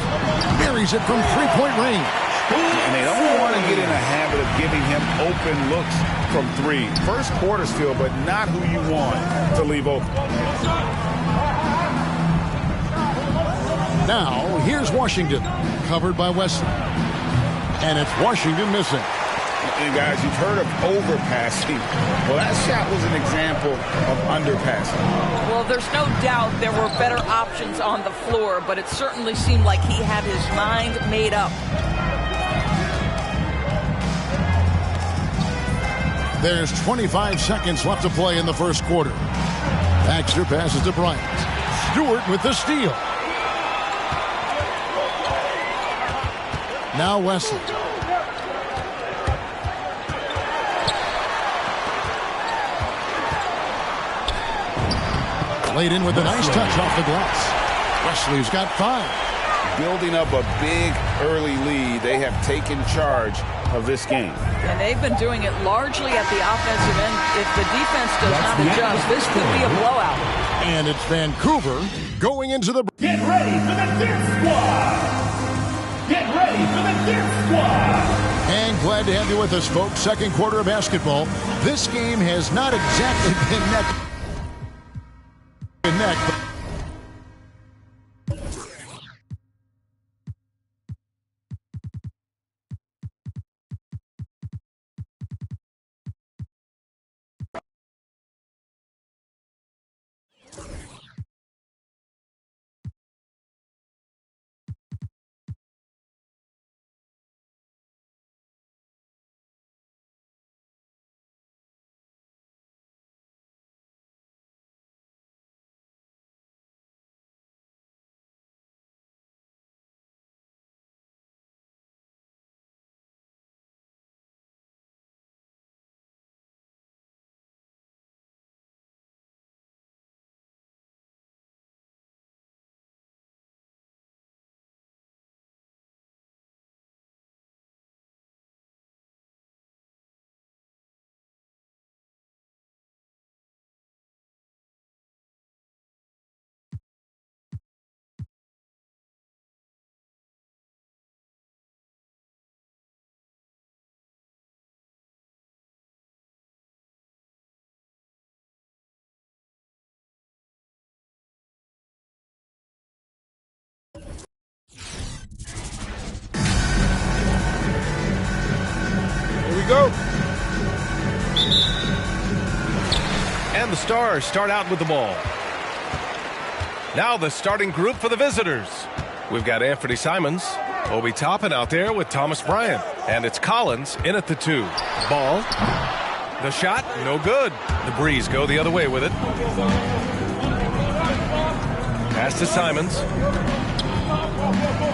Buries it from three-point range. And they don't want to get in a habit of giving him open looks from three. First quarter still, but not who you want to leave open. Now, here's Washington, covered by Wesley. And it's Washington missing. And guys, you've heard of overpassing. Well, that shot was an example of underpassing. Well, there's no doubt there were better options on the floor, but it certainly seemed like he had his mind made up. There's 25 seconds left to play in the first quarter. Baxter passes to Bryant. Stewart with the steal. Now Wesley. Laid in with a nice touch off the glass. Wesley's got 5. Building up a big early lead, they have taken charge of this game. And they've been doing it largely at the offensive end. If the defense does not adjust, this could be a blowout. And it's Vancouver going into the... Get ready for the Dirt Squad! Get ready for the Dirt Squad! And glad to have you with us, folks. Second quarter of basketball. This game has not exactly been neck and neck, but... Go. And the Stars start out with the ball. Now the starting group for the visitors. We've got Anthony Simons, Obi Toppin out there with Thomas Bryant. And it's Collins in at the 2. Ball. The shot, no good. The Breeze go the other way with it. Pass to Simons.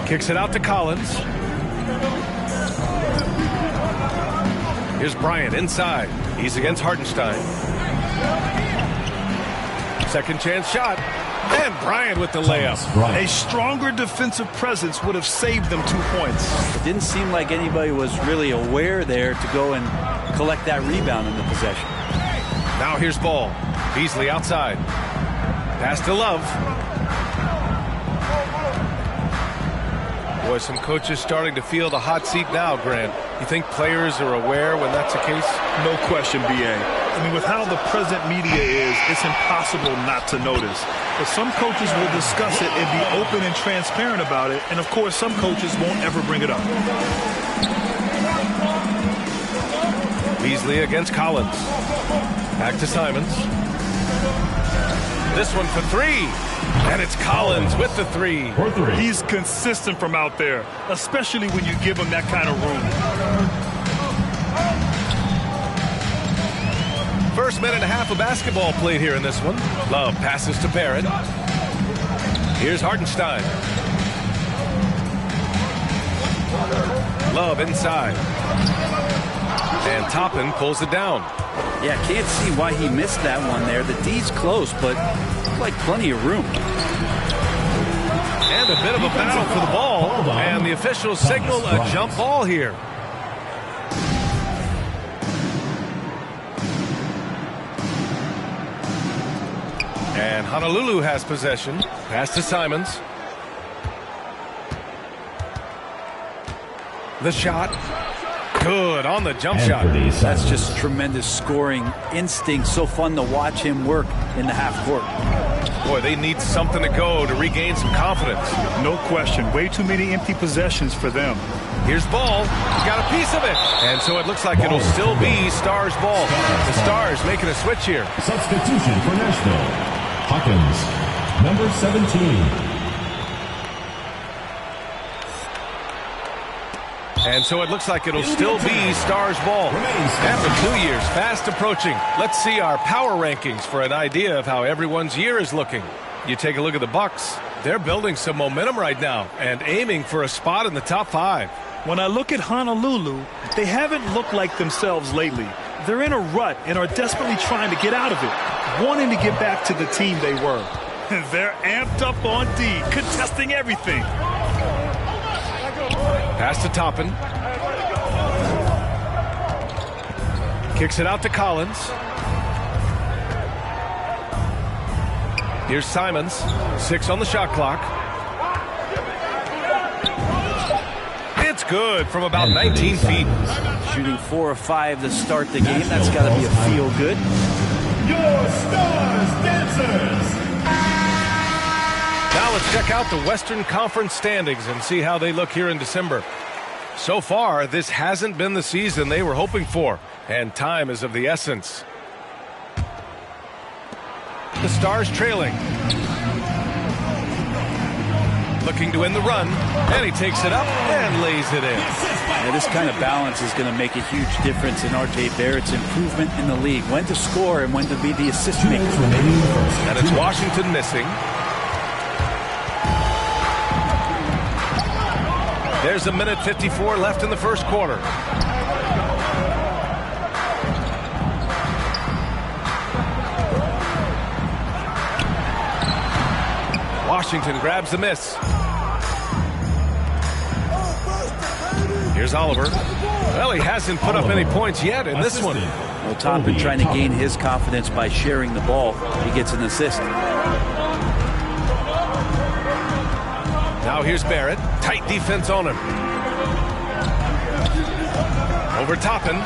Kicks it out to Collins. Here's Bryant inside. He's against Hartenstein. Second chance shot. And Bryant with the layup. A stronger defensive presence would have saved them 2 points. It didn't seem like anybody was really aware there to go and collect that rebound in the possession. Now here's Ball. Beasley outside. Pass to Love. Boy, some coaches starting to feel the hot seat now, Grant. You think players are aware when that's the case? No question, B.A. I mean, with how the present media is, it's impossible not to notice. But some coaches will discuss it and be open and transparent about it. And, of course, some coaches won't ever bring it up. Beasley against Collins. Back to Simons. This one for 3. And it's Collins with the 3. He's consistent from out there, especially when you give him that kind of room. First minute and a half of basketball played here in this one. Love passes to Barrett. Here's Hartenstein. Love inside. And Toppin pulls it down. Yeah, can't see why he missed that one there. The D's close, but like plenty of room. And a bit of a battle for the ball. And the officials signal a jump ball here. And Honolulu has possession. Pass to Simons. The shot. Good on the jump shot. That's just tremendous scoring instinct. So fun to watch him work in the half court. Boy, they need something to go to regain some confidence. No question. Way too many empty possessions for them. Here's ball. Got a piece of it. And so it looks like it'll still be Stars ball. The Stars making a switch here. Substitution for Nashville. Hawkins, number 17. And so it looks like it'll still be Stars ball. After 2 years, fast approaching. Let's see our power rankings for an idea of how everyone's year is looking. You take a look at the Bucks. They're building some momentum right now and aiming for a spot in the top 5. When I look at Honolulu, they haven't looked like themselves lately. They're in a rut and are desperately trying to get out of it, wanting to get back to the team they were. They're amped up on D, contesting everything. Pass to Toppin. Kicks it out to Collins. Here's Simons. 6 on the shot clock. It's good from about 19 feet. Shooting 4 or 5 to start the game. That's got to be a feel good. Your Stars Dancers. Now let's check out the Western Conference standings and see how they look here in December. So far, this hasn't been the season they were hoping for, and time is of the essence. The Stars trailing. Looking to win the run, and he takes it up and lays it in. Yeah, this kind of balance is going to make a huge difference in R.J. Barrett's improvement in the league. When to score and when to be the assist maker. And it's Washington missing. There's a minute 54 left in the first quarter. Washington grabs the miss. Here's Oliver. Well, he hasn't put up any points yet in this one. Well, Toppin trying to gain his confidence by sharing the ball. He gets an assist. Now here's Barrett. Tight defense on him. Over Toppin.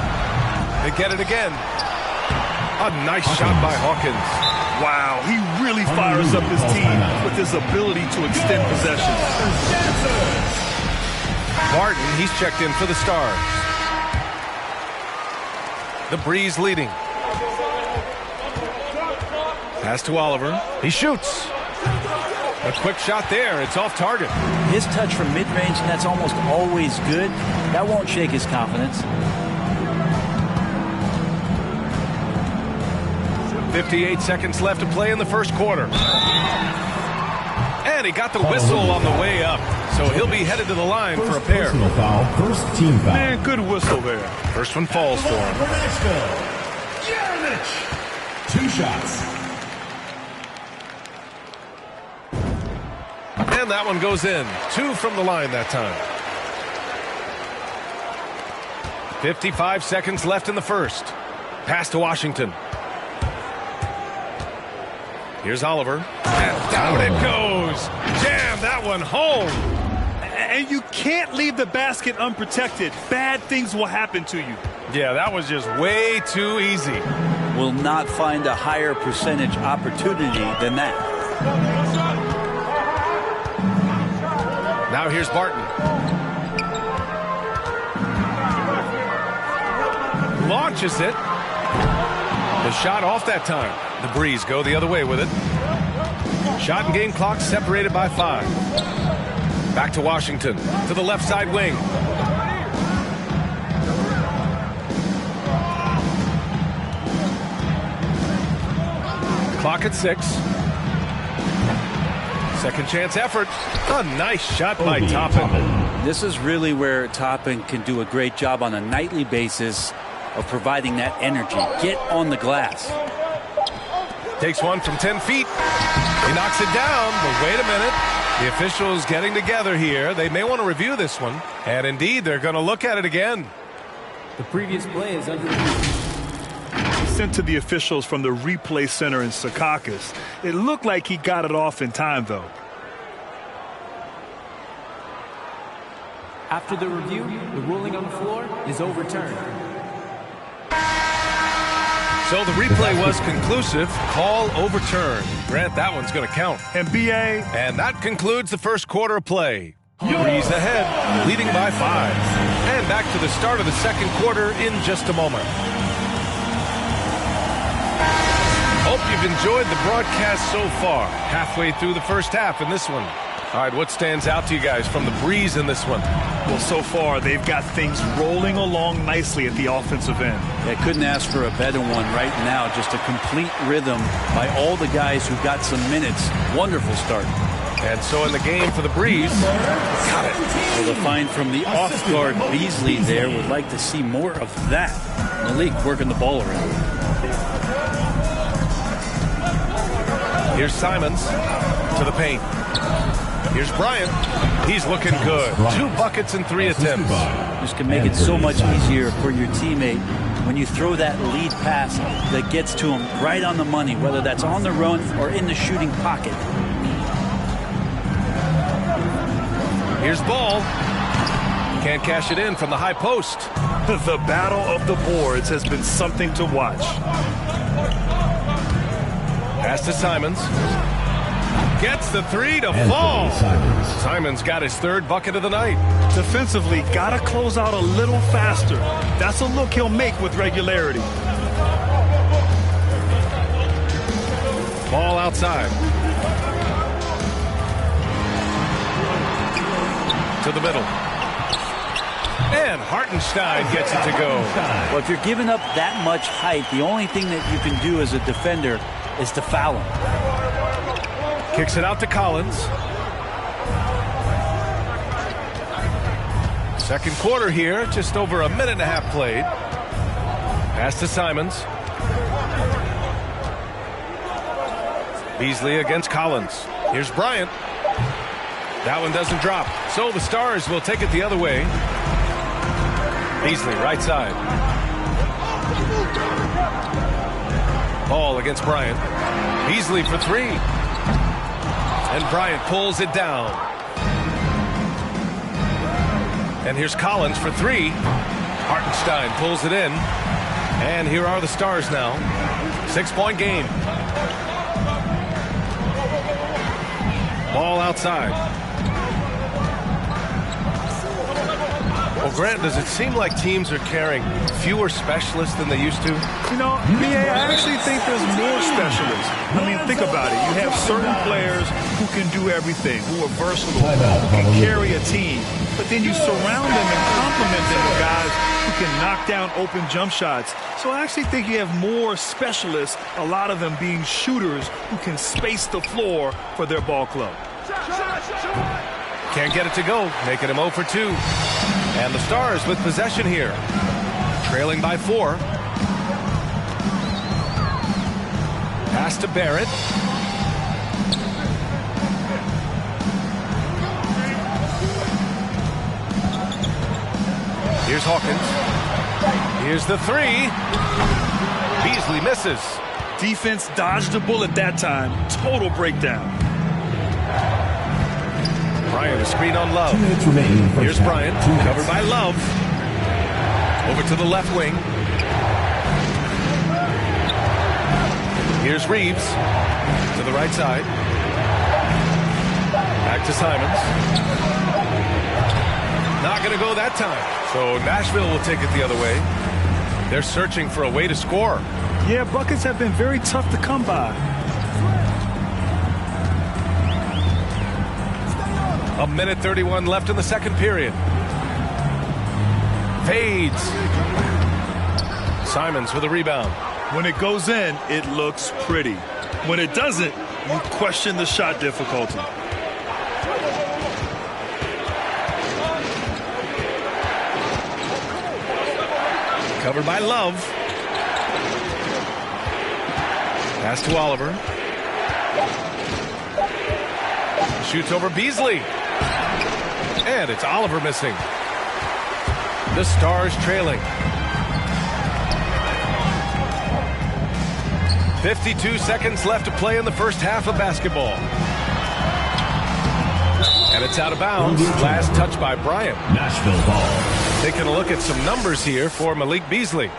They get it again. A nice shot by Hawkins. Wow, he really fires up his team with his ability to extend possession. Martin, he's checked in for the Stars. The Breeze leading. Pass to Oliver. He shoots. A quick shot there. It's off target. His touch from mid-range, and that's almost always good. That won't shake his confidence. 58 seconds left to play in the first quarter. And he got the whistle on the way up. So he'll be headed to the line for a pair. First team foul. Man, good whistle there. First one falls for him. For Nashville. 2 shots. And that one goes in. 2 from the line that time. 55 seconds left in the first. Pass to Washington. Here's Oliver. And down it goes. Jam that one home. And you can't leave the basket unprotected. Bad things will happen to you. Yeah, that was just way too easy. Will not find a higher percentage opportunity than that. Now here's Barton. Launches it. The shot off that time. The Breeze go the other way with it. Shot and game clock separated by 5. Back to Washington. To the left side wing. Clock at 6. Second chance effort. A nice shot by Toppin. This is really where Toppin can do a great job on a nightly basis of providing that energy. Get on the glass. Takes one from 10 feet. He knocks it down, but wait a minute. The officials getting together here. They may want to review this one. And indeed, they're going to look at it again. The previous play is under. sent to the officials from the replay center in Secaucus. It looked like he got it off in time, though. After the review, the ruling on the floor is overturned. So the replay was conclusive. Call overturned. Grant, that one's going to count. And BA. And that concludes the first quarter of play. Breeze ahead, leading by 5. And back to the start of the second quarter in just a moment. Hope you've enjoyed the broadcast so far. Halfway through the first half in this one. All right, what stands out to you guys from the Breeze in this one? Well, so far, they've got things rolling along nicely at the offensive end. Yeah, couldn't ask for a better one right now. Just a complete rhythm by all the guys who got some minutes. Wonderful start. And so in the game for the Breeze, got it. Well, the find from the off-guard Beasley there, would like to see more of that. Malik working the ball around. Here's Simons to the paint. Here's Bryant. He's looking good. 2 buckets in 3 attempts. Just can make it so much easier for your teammate when you throw that lead pass that gets to him right on the money, whether that's on the run or in the shooting pocket. Here's Ball. Can't cash it in from the high post. The battle of the boards has been something to watch. Pass to Simons. Gets the 3 to fall. Simons got his 3rd bucket of the night. Defensively, got to close out a little faster. That's a look he'll make with regularity. Ball outside. To the middle. And Hartenstein gets it to go. Well, if you're giving up that much height, the only thing that you can do as a defender is to foul him. Kicks it out to Collins. Second quarter here, just over a minute and a half played. Pass to Simons. Beasley against Collins. Here's Bryant. That one doesn't drop. So the Stars will take it the other way. Beasley, right side. Ball against Bryant. Beasley for 3. And Bryant pulls it down. And here's Collins for 3. Hartenstein pulls it in. And here are the Stars now. 6-point game. Ball outside. Well, Grant, does it seem like teams are carrying fewer specialists than they used to? You know, BA, I actually think there's more specialists. I mean, think about it. You have certain players who can do everything, who are versatile, who can carry a team. But then you surround them and complement them with guys who can knock down open jump shots. So I actually think you have more specialists, a lot of them being shooters who can space the floor for their ball club. Can't get it to go, making him 0 for 2. And the Stars with possession here. Trailing by 4. Pass to Barrett. Here's Hawkins. Here's the 3. Beasley misses. Defense dodged a bullet that time. Total breakdown. Bryant, a screen on Love. Here's Bryant, covered by Love. Over to the left wing. Here's Reeves to the right side. Back to Simons. Not going to go that time. So Nashville will take it the other way. They're searching for a way to score. Yeah, buckets have been very tough to come by. A minute 31 left in the second period. Fades. Simons with a rebound. When it goes in, it looks pretty. When it doesn't, you question the shot difficulty. Covered by Love. Pass to Oliver. Shoots over Beasley. And it's Oliver missing. The Stars trailing. 52 seconds left to play in the first half of basketball. And it's out of bounds. Last touch by Bryant. Nashville ball. Taking a look at some numbers here for Malik Beasley.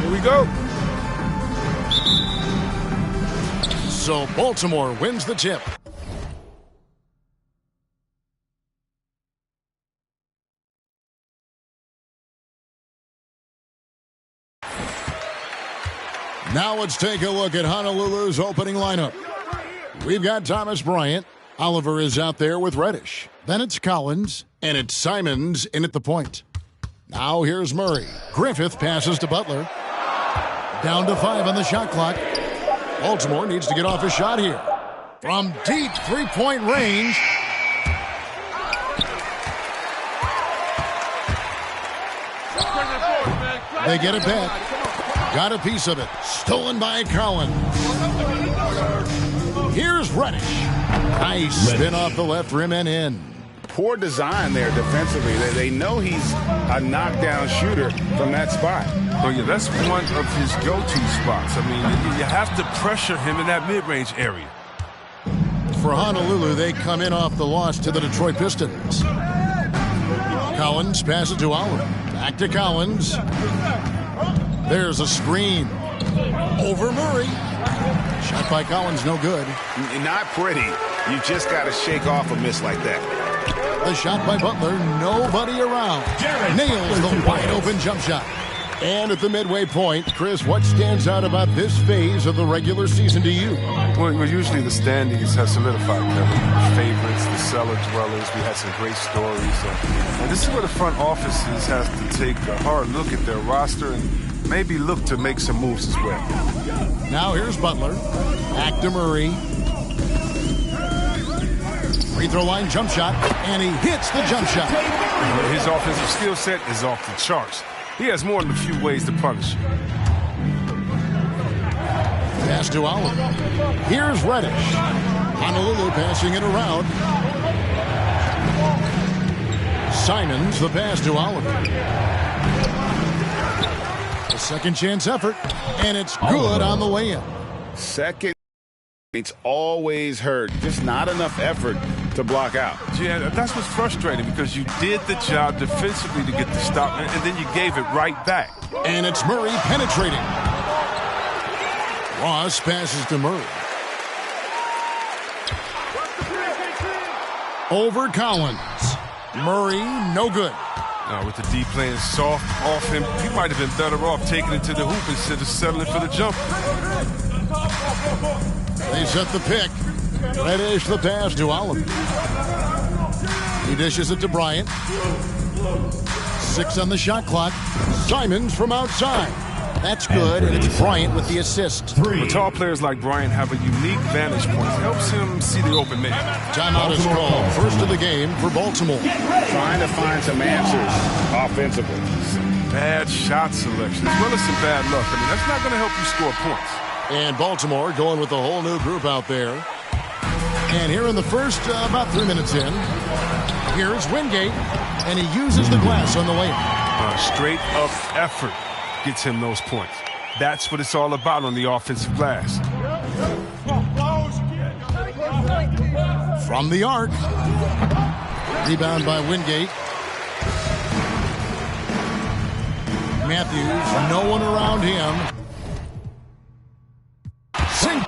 Here we go. So Baltimore wins the tip. Now let's take a look at Honolulu's opening lineup. We've got Thomas Bryant. Oliver is out there with Reddish. Then it's Collins, and it's Simons in at the point. Now here's Murray. Griffith passes to Butler. Down to 5 on the shot clock. Baltimore needs to get off a shot here. From deep three-point range. They get it back. Got a piece of it. Stolen by Collins. Here's Reddish. Nice spin off the left rim and in. Poor design there defensively. They know he's a knockdown shooter from that spot. Oh, yeah, that's one of his go-to spots. I mean, you have to pressure him in that mid-range area. For Honolulu, they come in off the loss to the Detroit Pistons. Collins passes to Oliver. Back to Collins. There's a screen. Over Murray. Shot by Collins, no good. Not pretty. You just got to shake off a miss like that. The shot by Butler, nobody around. Nails the wide-open jump shot. And at the midway point, Chris, what stands out about this phase of the regular season to you? Well, usually the standings have solidified, Kevin. Favorites, the cellar dwellers. We had some great stories. And this is where the front offices have to take a hard look at their roster and maybe look to make some moves as well. Now here's Butler. Back to Murray. Free throw line jump shot, and he hits the jump shot. His offensive skill set is off the charts. He has more than a few ways to punish you. Pass to Oliver. Here's Reddish. Honolulu passing it around. Simons, the pass to Oliver. A second chance effort, and it's good on the way in. Second, it's always hurt. Just not enough effort to block out. Yeah, that's what's frustrating because you did the job defensively to get the stop, and then you gave it right back. And it's Murray penetrating. Ross passes to Murray. Over Collins. Murray, no good. With the D playing soft off him, he might have been better off taking it to the hoop instead of settling for the jump. They set the pick. Reddish the pass to Oliver. He dishes it to Bryant. 6 on the shot clock. Simons from outside. That's good, and it's Bryant with the assist. Well, tall players like Bryant have a unique vantage point. It helps him see the open man. Timeout is called. First of the game for Baltimore. Trying to find some answers offensively. Some bad shot selection, as well as some bad luck. I mean, that's not going to help you score points. And Baltimore going with a whole new group out there. And here in the first, about 3 minutes in, here's Wingate, and he uses the glass on the way in. Straight up effort gets him those points. That's what it's all about on the offensive glass. From the arc. Rebound by Wingate. Matthews, no one around him. Sink.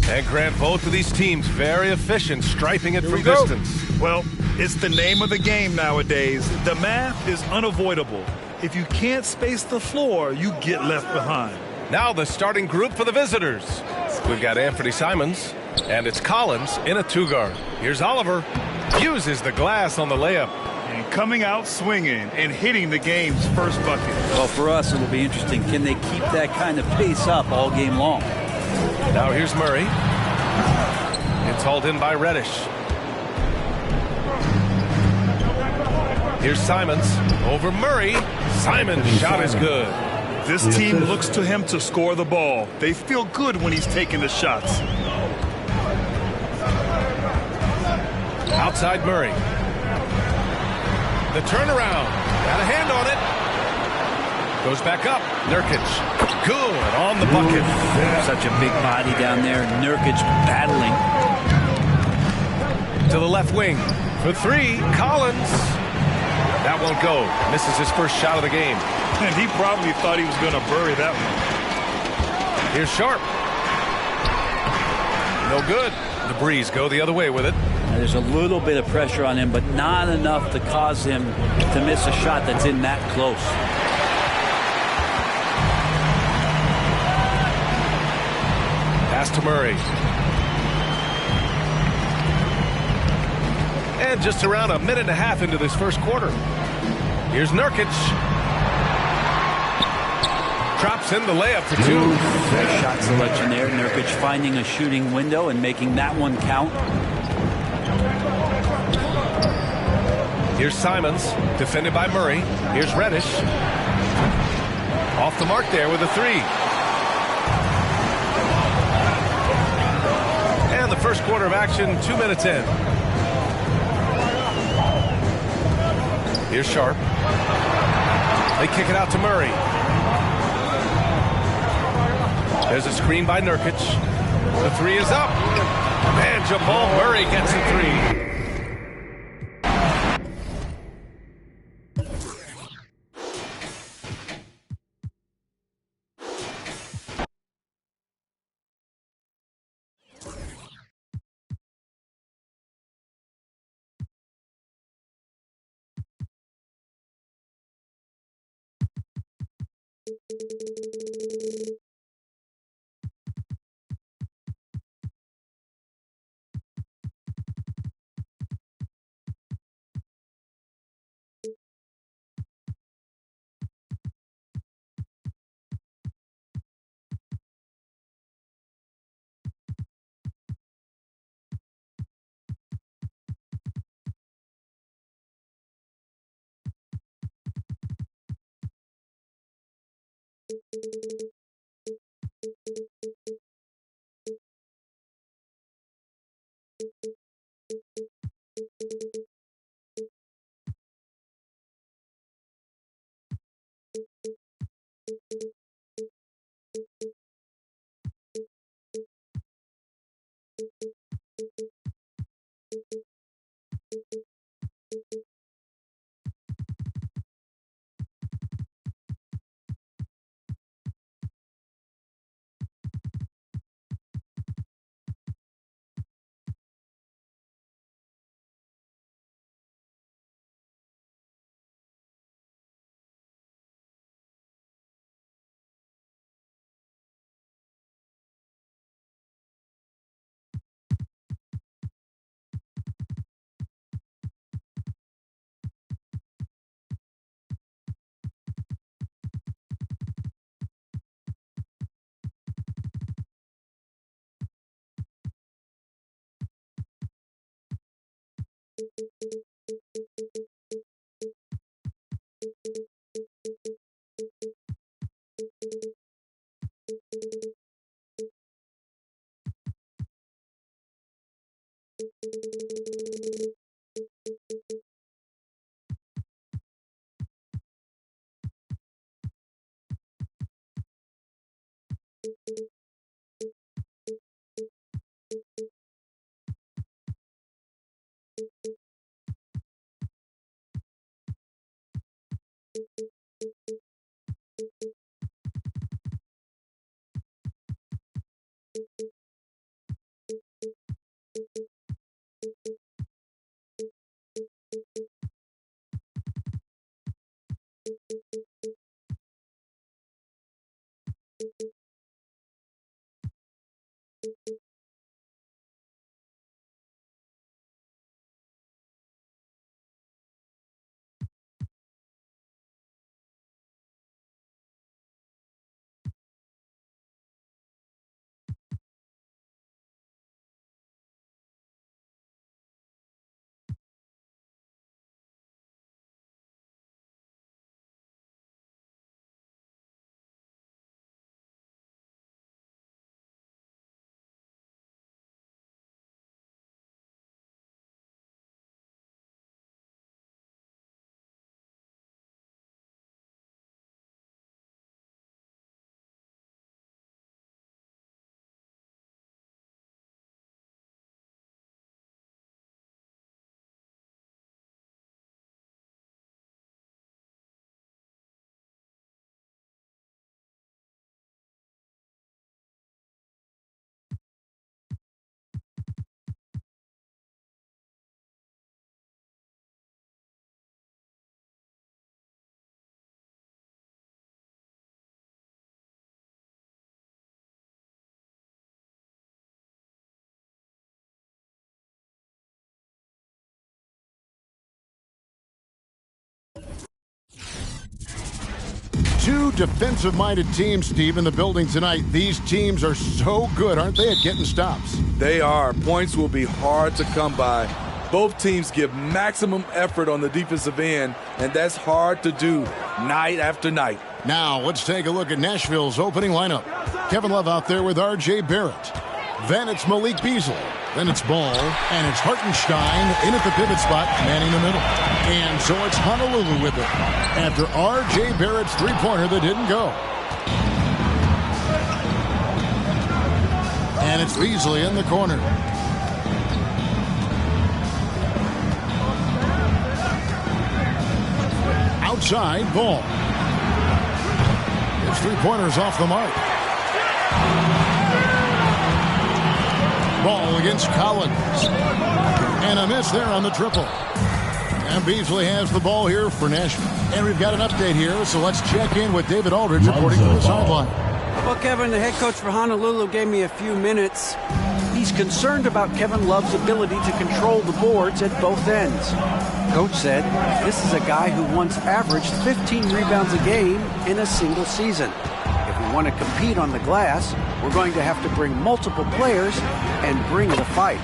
And Grant, both of these teams very efficient, striping it from distance. Well, it's the name of the game nowadays. The math is unavoidable. If you can't space the floor, you get left behind. Now the starting group for the visitors. We've got Anthony Simons, and it's Collins in a 2-guard. Here's Oliver. Uses the glass on the layup. And coming out swinging and hitting the game's first bucket. Well, for us, it'll be interesting. Can they keep that kind of pace up all game long? Now here's Murray. It's hauled in by Reddish. Here's Simons over Murray. Simon's shot is good. This team looks to him to score the ball. They feel good when he's taking the shots. Outside Murray. The turnaround. Got a hand on it. Goes back up. Nurkic. Good on the bucket. Such a big body down there. Nurkic battling. To the left wing. For three. Collins. That won't go. Misses his first shot of the game. And he probably thought he was going to bury that one. Here's Sharp. No good. The Breeze go the other way with it. There's a little bit of pressure on him, but not enough to cause him to miss a shot that's in that close. Pass to Murray. And just around a minute and a half into this first quarter. Here's Nurkic. Drops in the layup for two. Nice shot selection there. Nurkic finding a shooting window and making that one count. Here's Simons, defended by Murray. Here's Reddish. Off the mark there with a three. And the first quarter of action, 2 minutes in. Here's Sharp. They kick it out to Murray. There's a screen by Nurkic. The three is up. And Jamal Murray gets a three. Two defensive-minded teams, Steve, in the building tonight. These teams are so good, aren't they, at getting stops? They are. Points will be hard to come by. Both teams give maximum effort on the defensive end, and that's hard to do night after night. Now, let's take a look at Nashville's opening lineup. Kevin Love out there with R.J. Barrett. Then it's Malik Beasley. Then it's Ball, and it's Hartenstein in at the pivot spot, manning the middle. And so it's Honolulu with it after R.J. Barrett's three-pointer that didn't go. And it's Beasley in the corner. Outside, Ball. His three-pointer's off the mark. Ball against Collins. And a miss there on the triple. And Beasley has the ball here for Nashville. And we've got an update here, so let's check in with David Aldridge reporting from the sideline. Well, Kevin, the head coach for Honolulu gave me a few minutes. He's concerned about Kevin Love's ability to control the boards at both ends. Coach said this is a guy who once averaged 15 rebounds a game in a single season. If we want to compete on the glass, we're going to have to bring multiple players and bring the fight.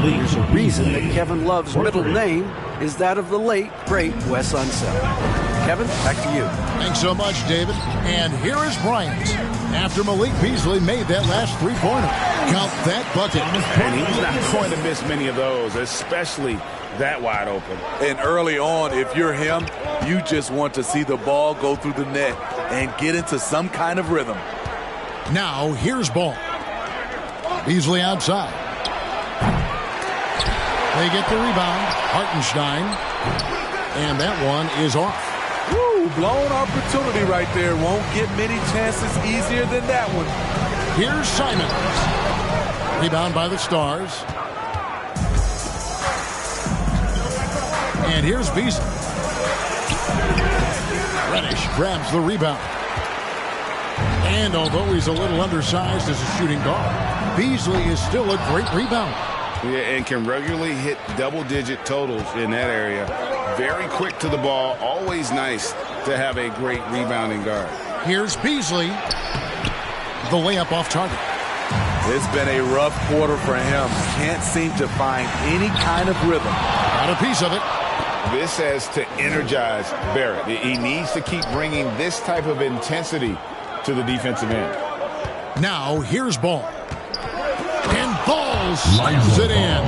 There's a reason that Kevin Love's middle name is that of the late, great Wes Unseld. Kevin, back to you. Thanks so much, David. And here is Bryant. After Malik Beasley made that last three-pointer. Count that bucket. And he's not going to miss many of those, especially that wide open. And early on, if you're him, you just want to see the ball go through the net and get into some kind of rhythm. Now, here's Ball. Beasley outside. They get the rebound. Hartenstein. And that one is off. Woo, blown opportunity right there. Won't get many chances easier than that one. Here's Simons. Rebound by the Stars. And here's Beasley. Reddish grabs the rebound. And although he's a little undersized as a shooting guard, Beasley is still a great rebounder. Yeah, and can regularly hit double-digit totals in that area. Very quick to the ball. Always nice to have a great rebounding guard. Here's Beasley. The layup off target. It's been a rough quarter for him. Can't seem to find any kind of rhythm. Got a piece of it. This has to energize Barrett. He needs to keep bringing this type of intensity to the defensive end. Now, here's Ball. And Ball slams it in.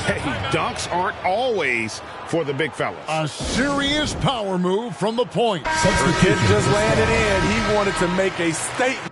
Hey, dunks aren't always for the big fellas. A serious power move from the point. The kid just landed in. He wanted to make a statement.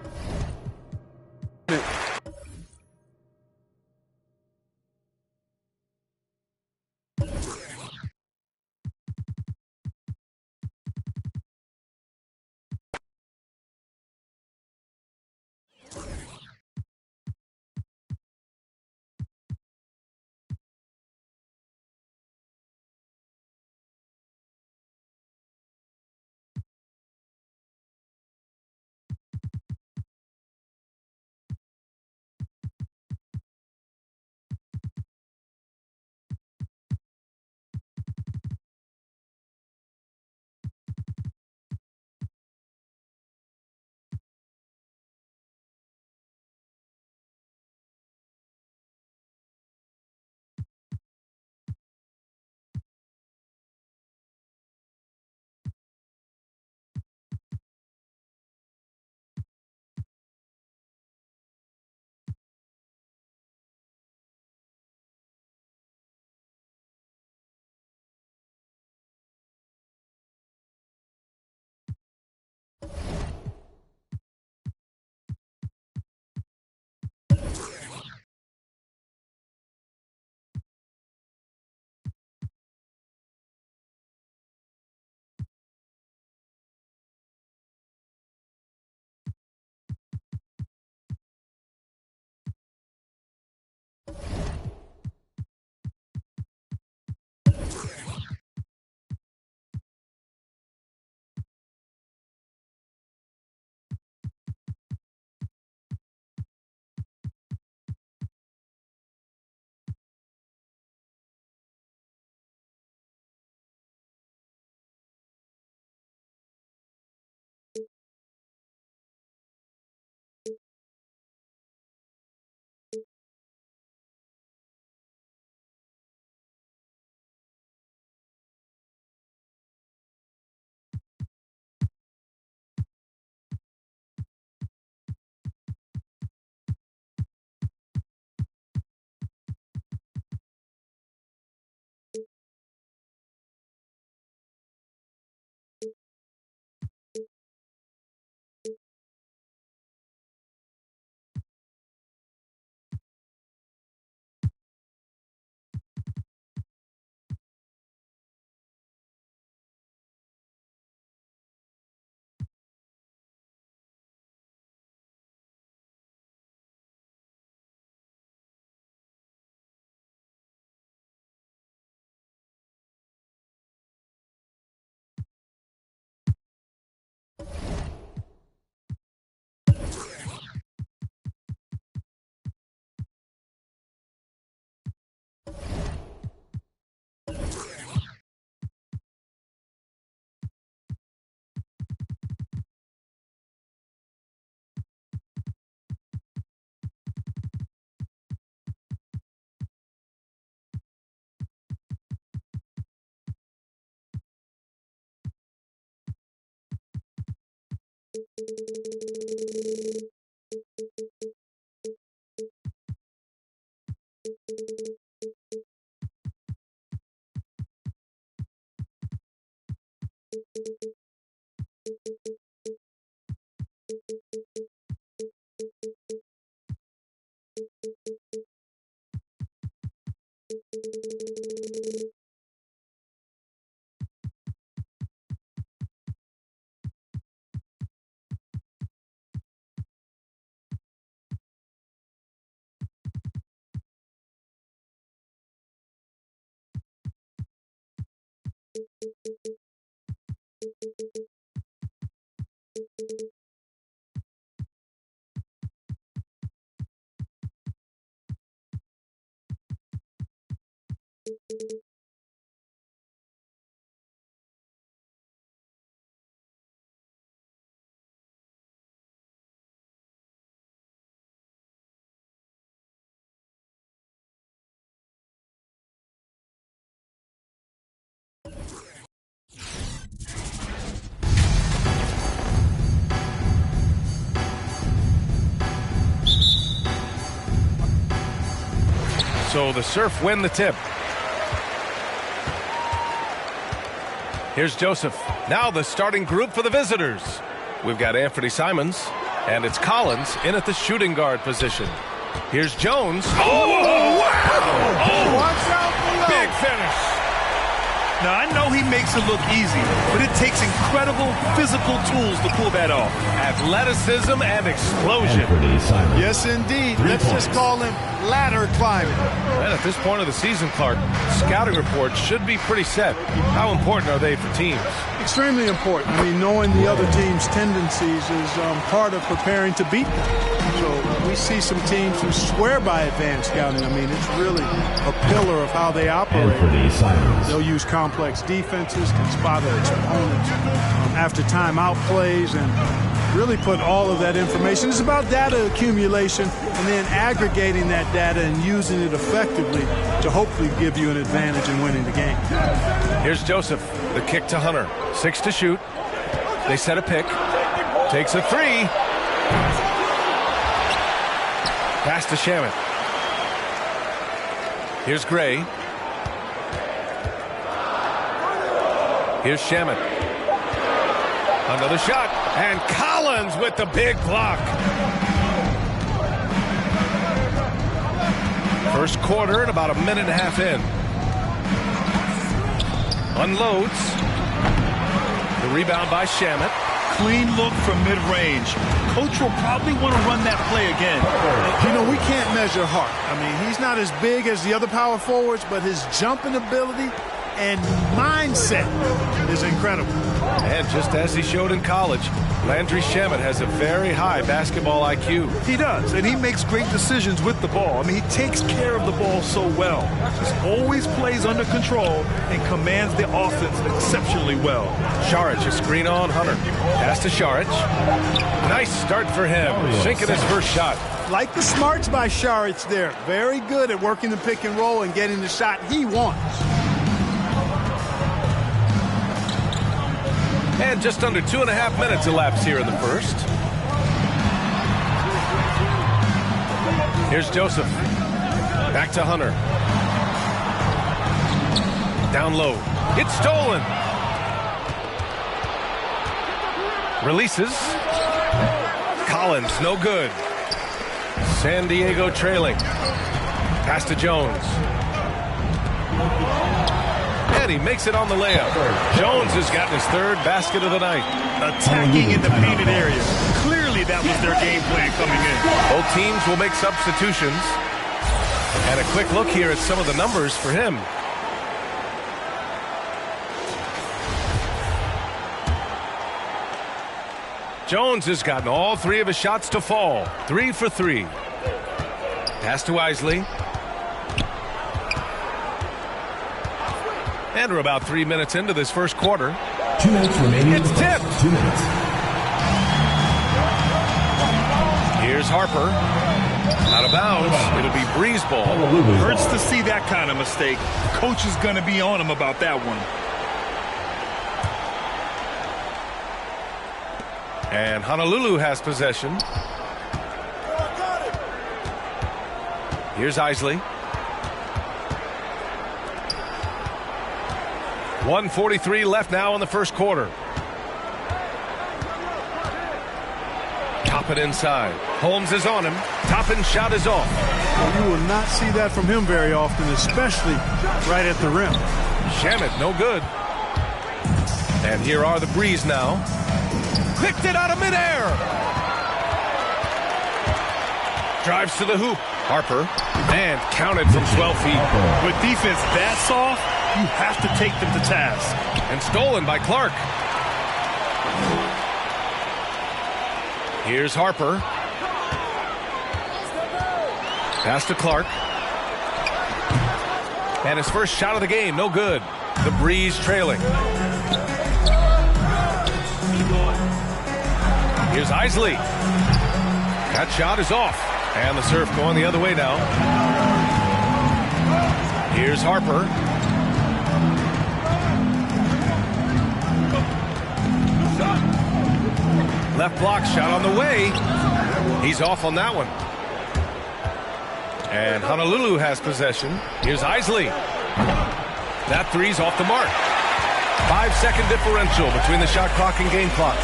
So the Surf win the tip. Here's Joseph. Now the starting group for the visitors. We've got Anthony Simons, and it's Collins in at the shooting guard position. Here's Jones. Oh, wow! Oh, watch out below. Big finish. Now, I know he makes it look easy, but it takes incredible physical tools to pull that off. Athleticism and explosion. Yes, indeed. Let's just call him ladder climbing. And at this point of the season, Clark, scouting reports should be pretty set. How important are they for teams? Extremely important. I mean, knowing the other team's tendencies is part of preparing to beat them. So we see some teams who swear by advanced scouting. I mean, it's really a pillar of how they operate. They'll use complex defenses, can spot their opponents after timeout plays, and really put all of that information. It's about data accumulation and then aggregating that data and using it effectively to hopefully give you an advantage in winning the game. Here's Joseph, the kick to Hunter. 6 to shoot. They set a pick. Takes a three. Pass to Shamet. Here's Gray. Here's Shamet. Another shot. And Collins with the big block. First quarter and about a minute and a half in. Unloads. The rebound by Shamet. Clean look from mid-range. Coach will probably want to run that play again. You know, we can't measure Hart. I mean, he's not as big as the other power forwards, but his jumping ability and mindset is incredible. And just as he showed in college, Landry Shamet has a very high basketball IQ. He does, and he makes great decisions with the ball. I mean, he takes care of the ball so well. Just always plays under control and commands the offense exceptionally well. Šarić, a screen on Hunter. Pass to Šarić. Nice start for him, sinking his first shot. Like the smarts by Šarić there. Very good at working the pick and roll and getting the shot he wants. And just under 2.5 minutes elapsed here in the first. Here's Joseph. Back to Hunter. Down low. It's stolen. Releases. Collins, no good. San Diego trailing. Pass to Jones. And he makes it on the layup. Jones has gotten his third basket of the night. Attacking in the painted area. Clearly that was their game plan coming in. Both teams will make substitutions. And a quick look here at some of the numbers for him. Jones has gotten all 3 of his shots to fall. 3 for 3. Pass to Isley. And we're about 3 minutes into this first quarter. 2 minutes remaining. It's tipped. 2 minutes. Here's Harper. Out of bounds. It'll be breeze ball. Hurts to see that kind of mistake. Coach is going to be on him about that one. And Honolulu has possession. Here's Isley. 1:43 left now in the first quarter. Toppin inside. Holmes is on him. Toppin shot is off. Well, you will not see that from him very often, especially right at the rim. Shamit, no good. And here are the Breeze now. Picked it out of midair. Drives to the hoop. Harper. And counted from 12 feet. With defense that soft, you have to take them to task. And stolen by Clark. Here's Harper. Pass to Clark. And his first shot of the game, no good. The Breeze trailing. Here's Isley. That shot is off. And the serve going the other way now. Here's Harper. Left block shot on the way. He's off on that one. And Honolulu has possession. Here's Isley. That three's off the mark. 5-second differential between the shot clock and game clock.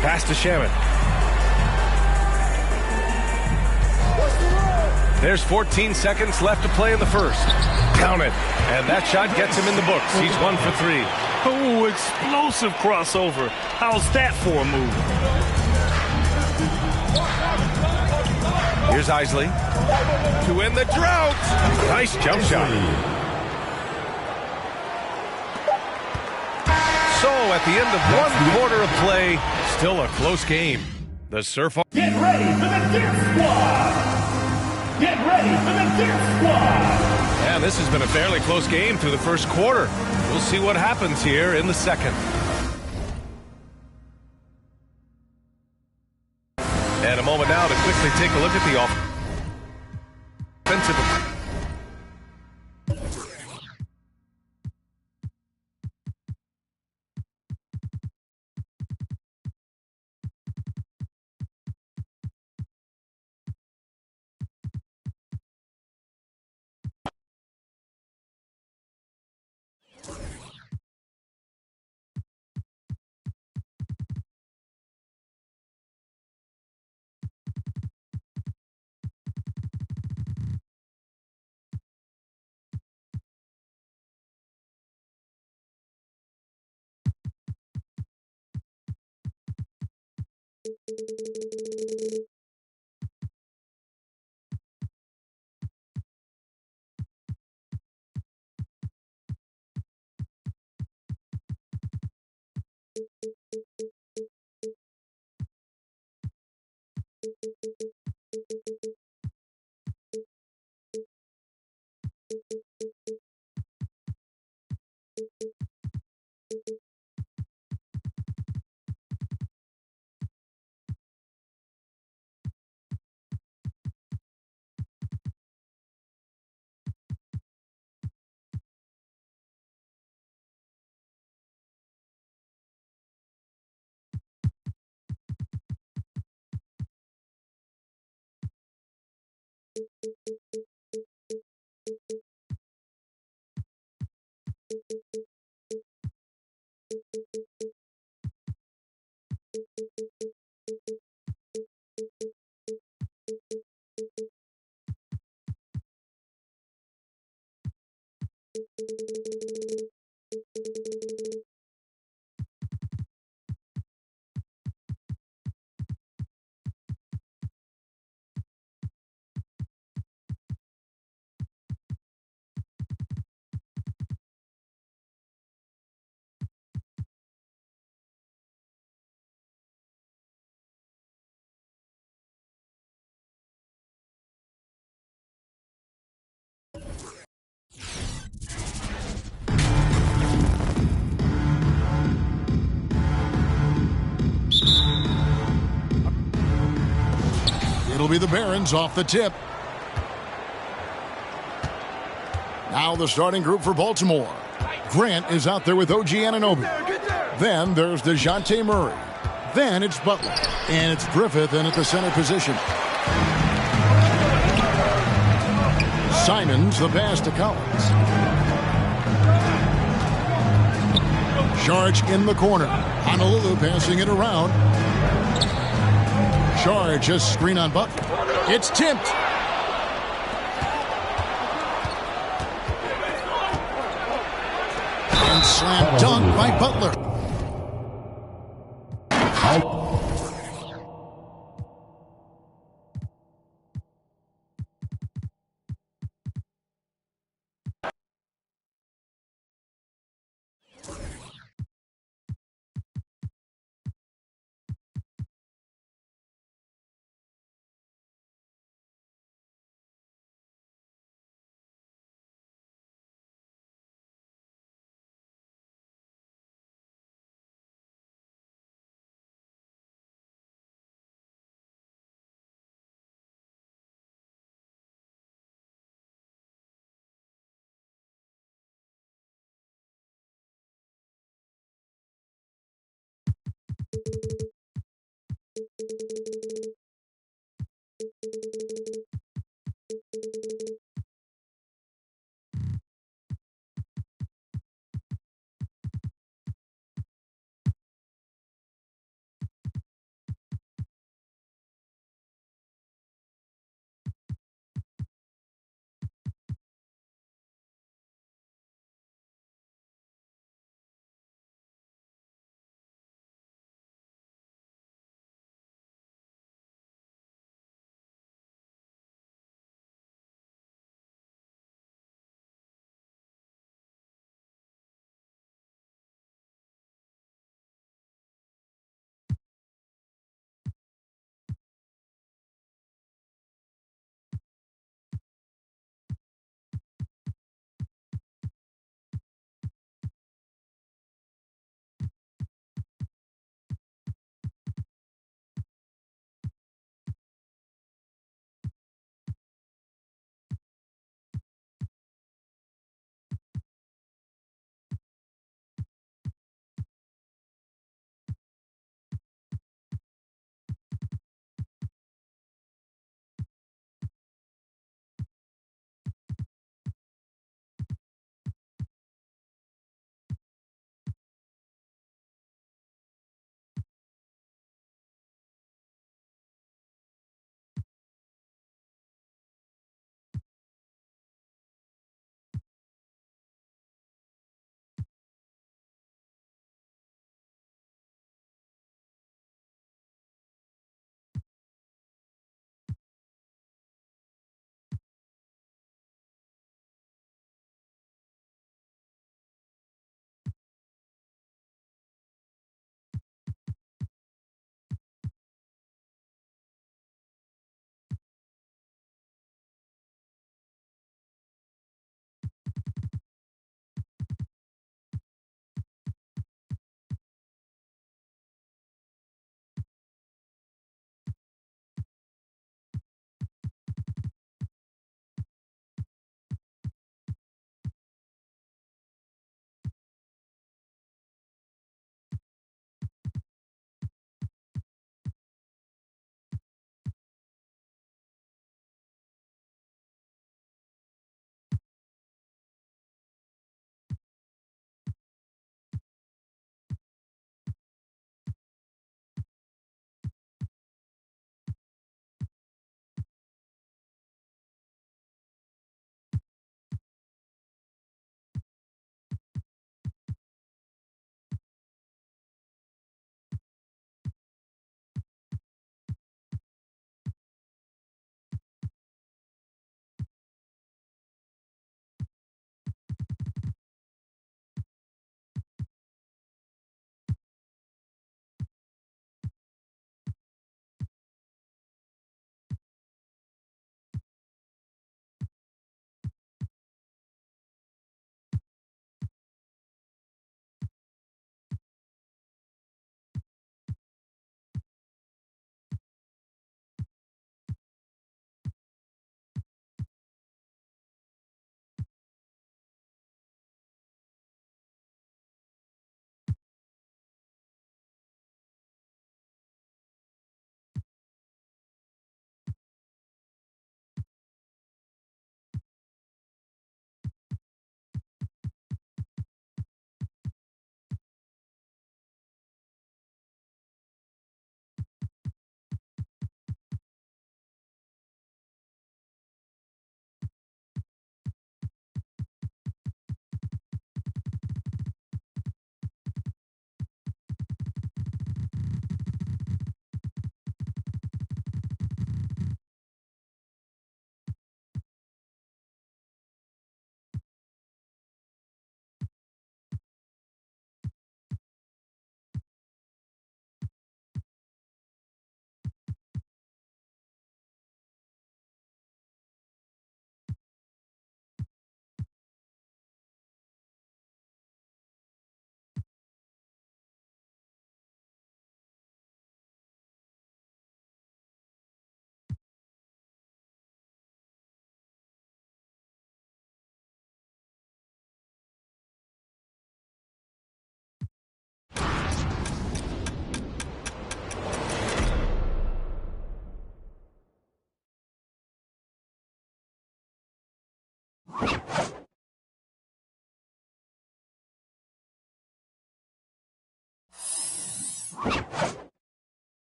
Pass to Shamit. There's 14 seconds left to play in the first. Count it. And that shot gets him in the books. He's 1 for 3. Oh, explosive crossover. How's that for a move? Here's Isley. To end the drought. Nice jump shot. So at the end of one quarter of play, still a close game. The Surf. Get ready for the Dip Squad! Get ready for the Dip Squad! And this has been a fairly close game through the first quarter. We'll see what happens here in the second. And a moment now to quickly take a look at the offensive. It'll be the Barons off the tip. Now the starting group for Baltimore. Grant is out there with OG Anunoby. Then there's DeJounte Murray. Then it's Butler. And it's Griffith in at the center position. Simons the pass to Collins. Charge in the corner. Honolulu passing it around. Charge just screen on Butler. It's tipped. And slam dunk by Butler.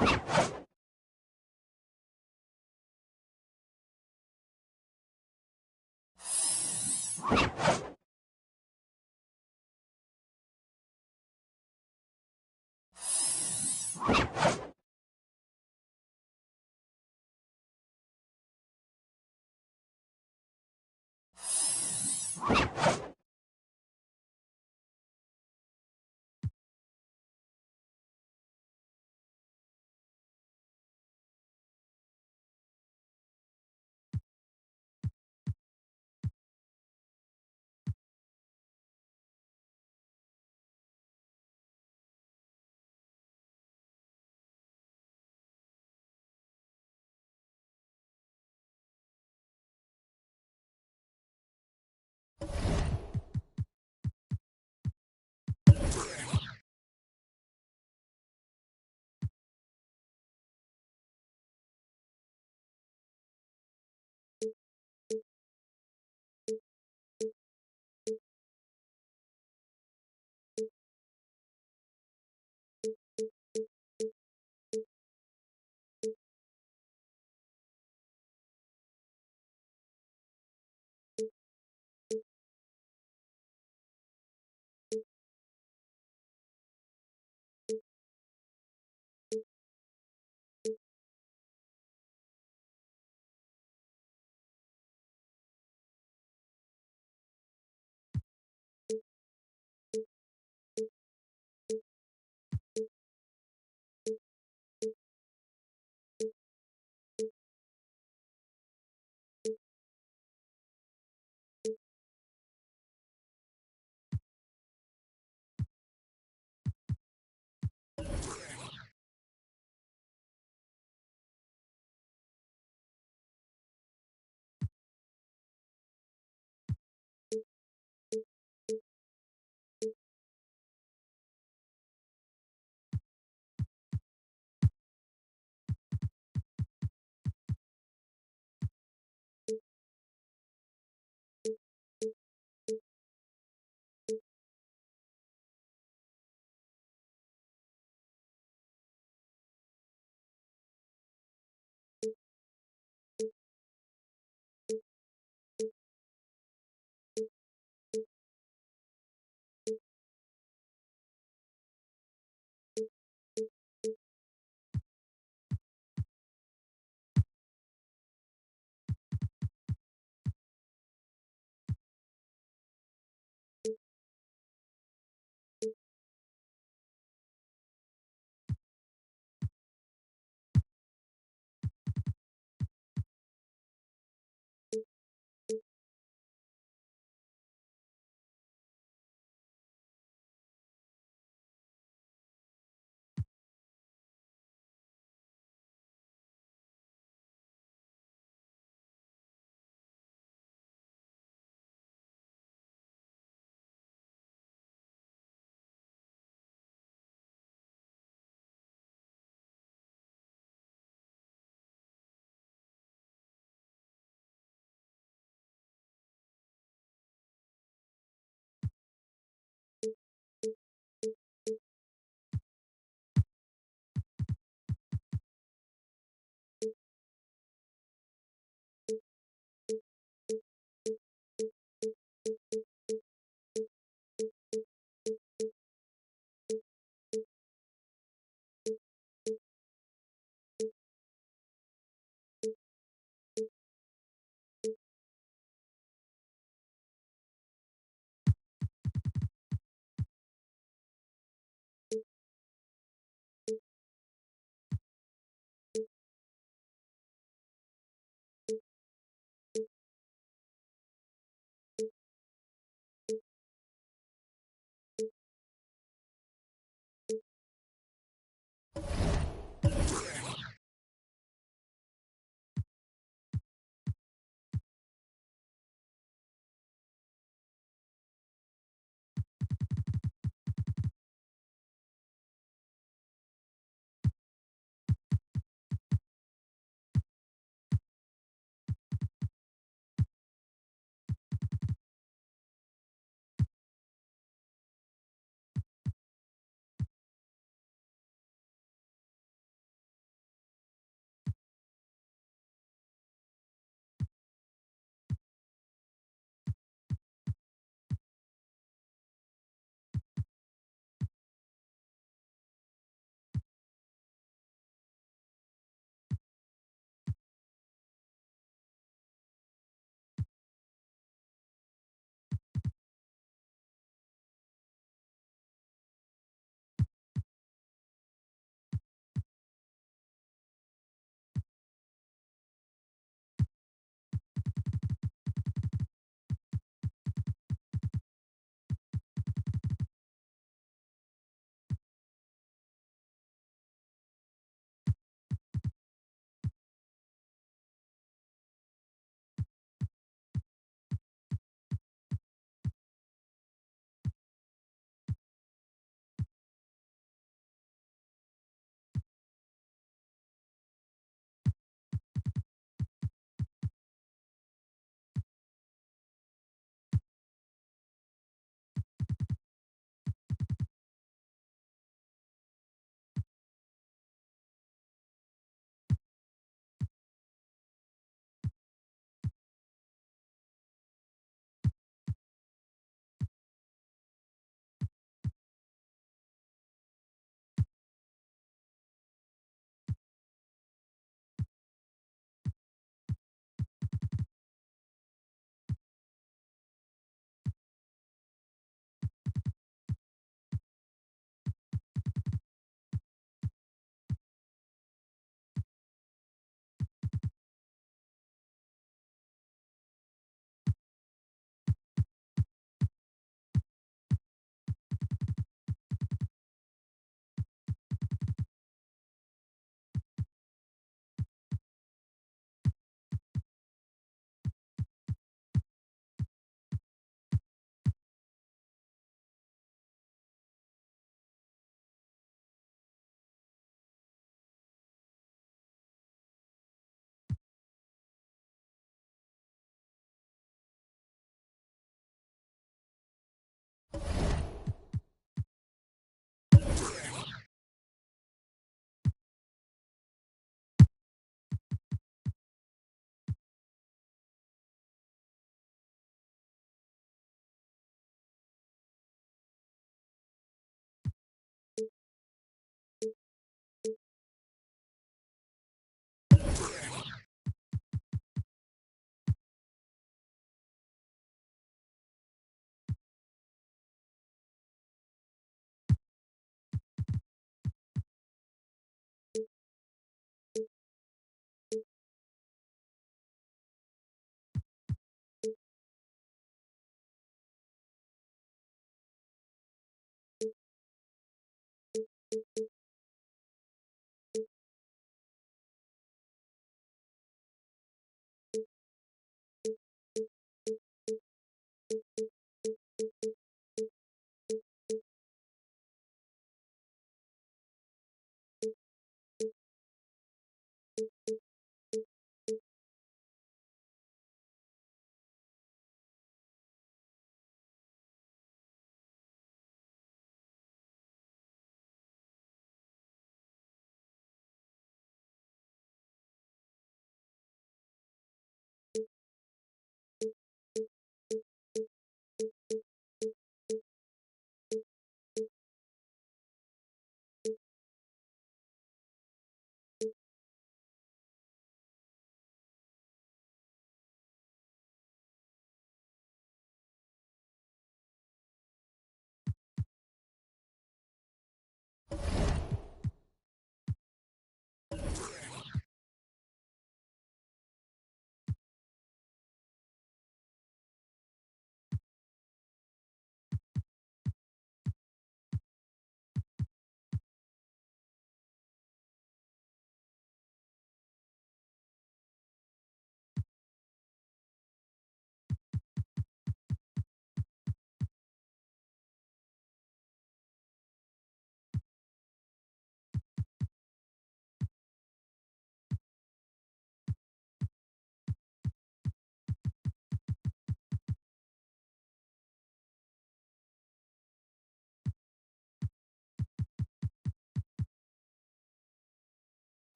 you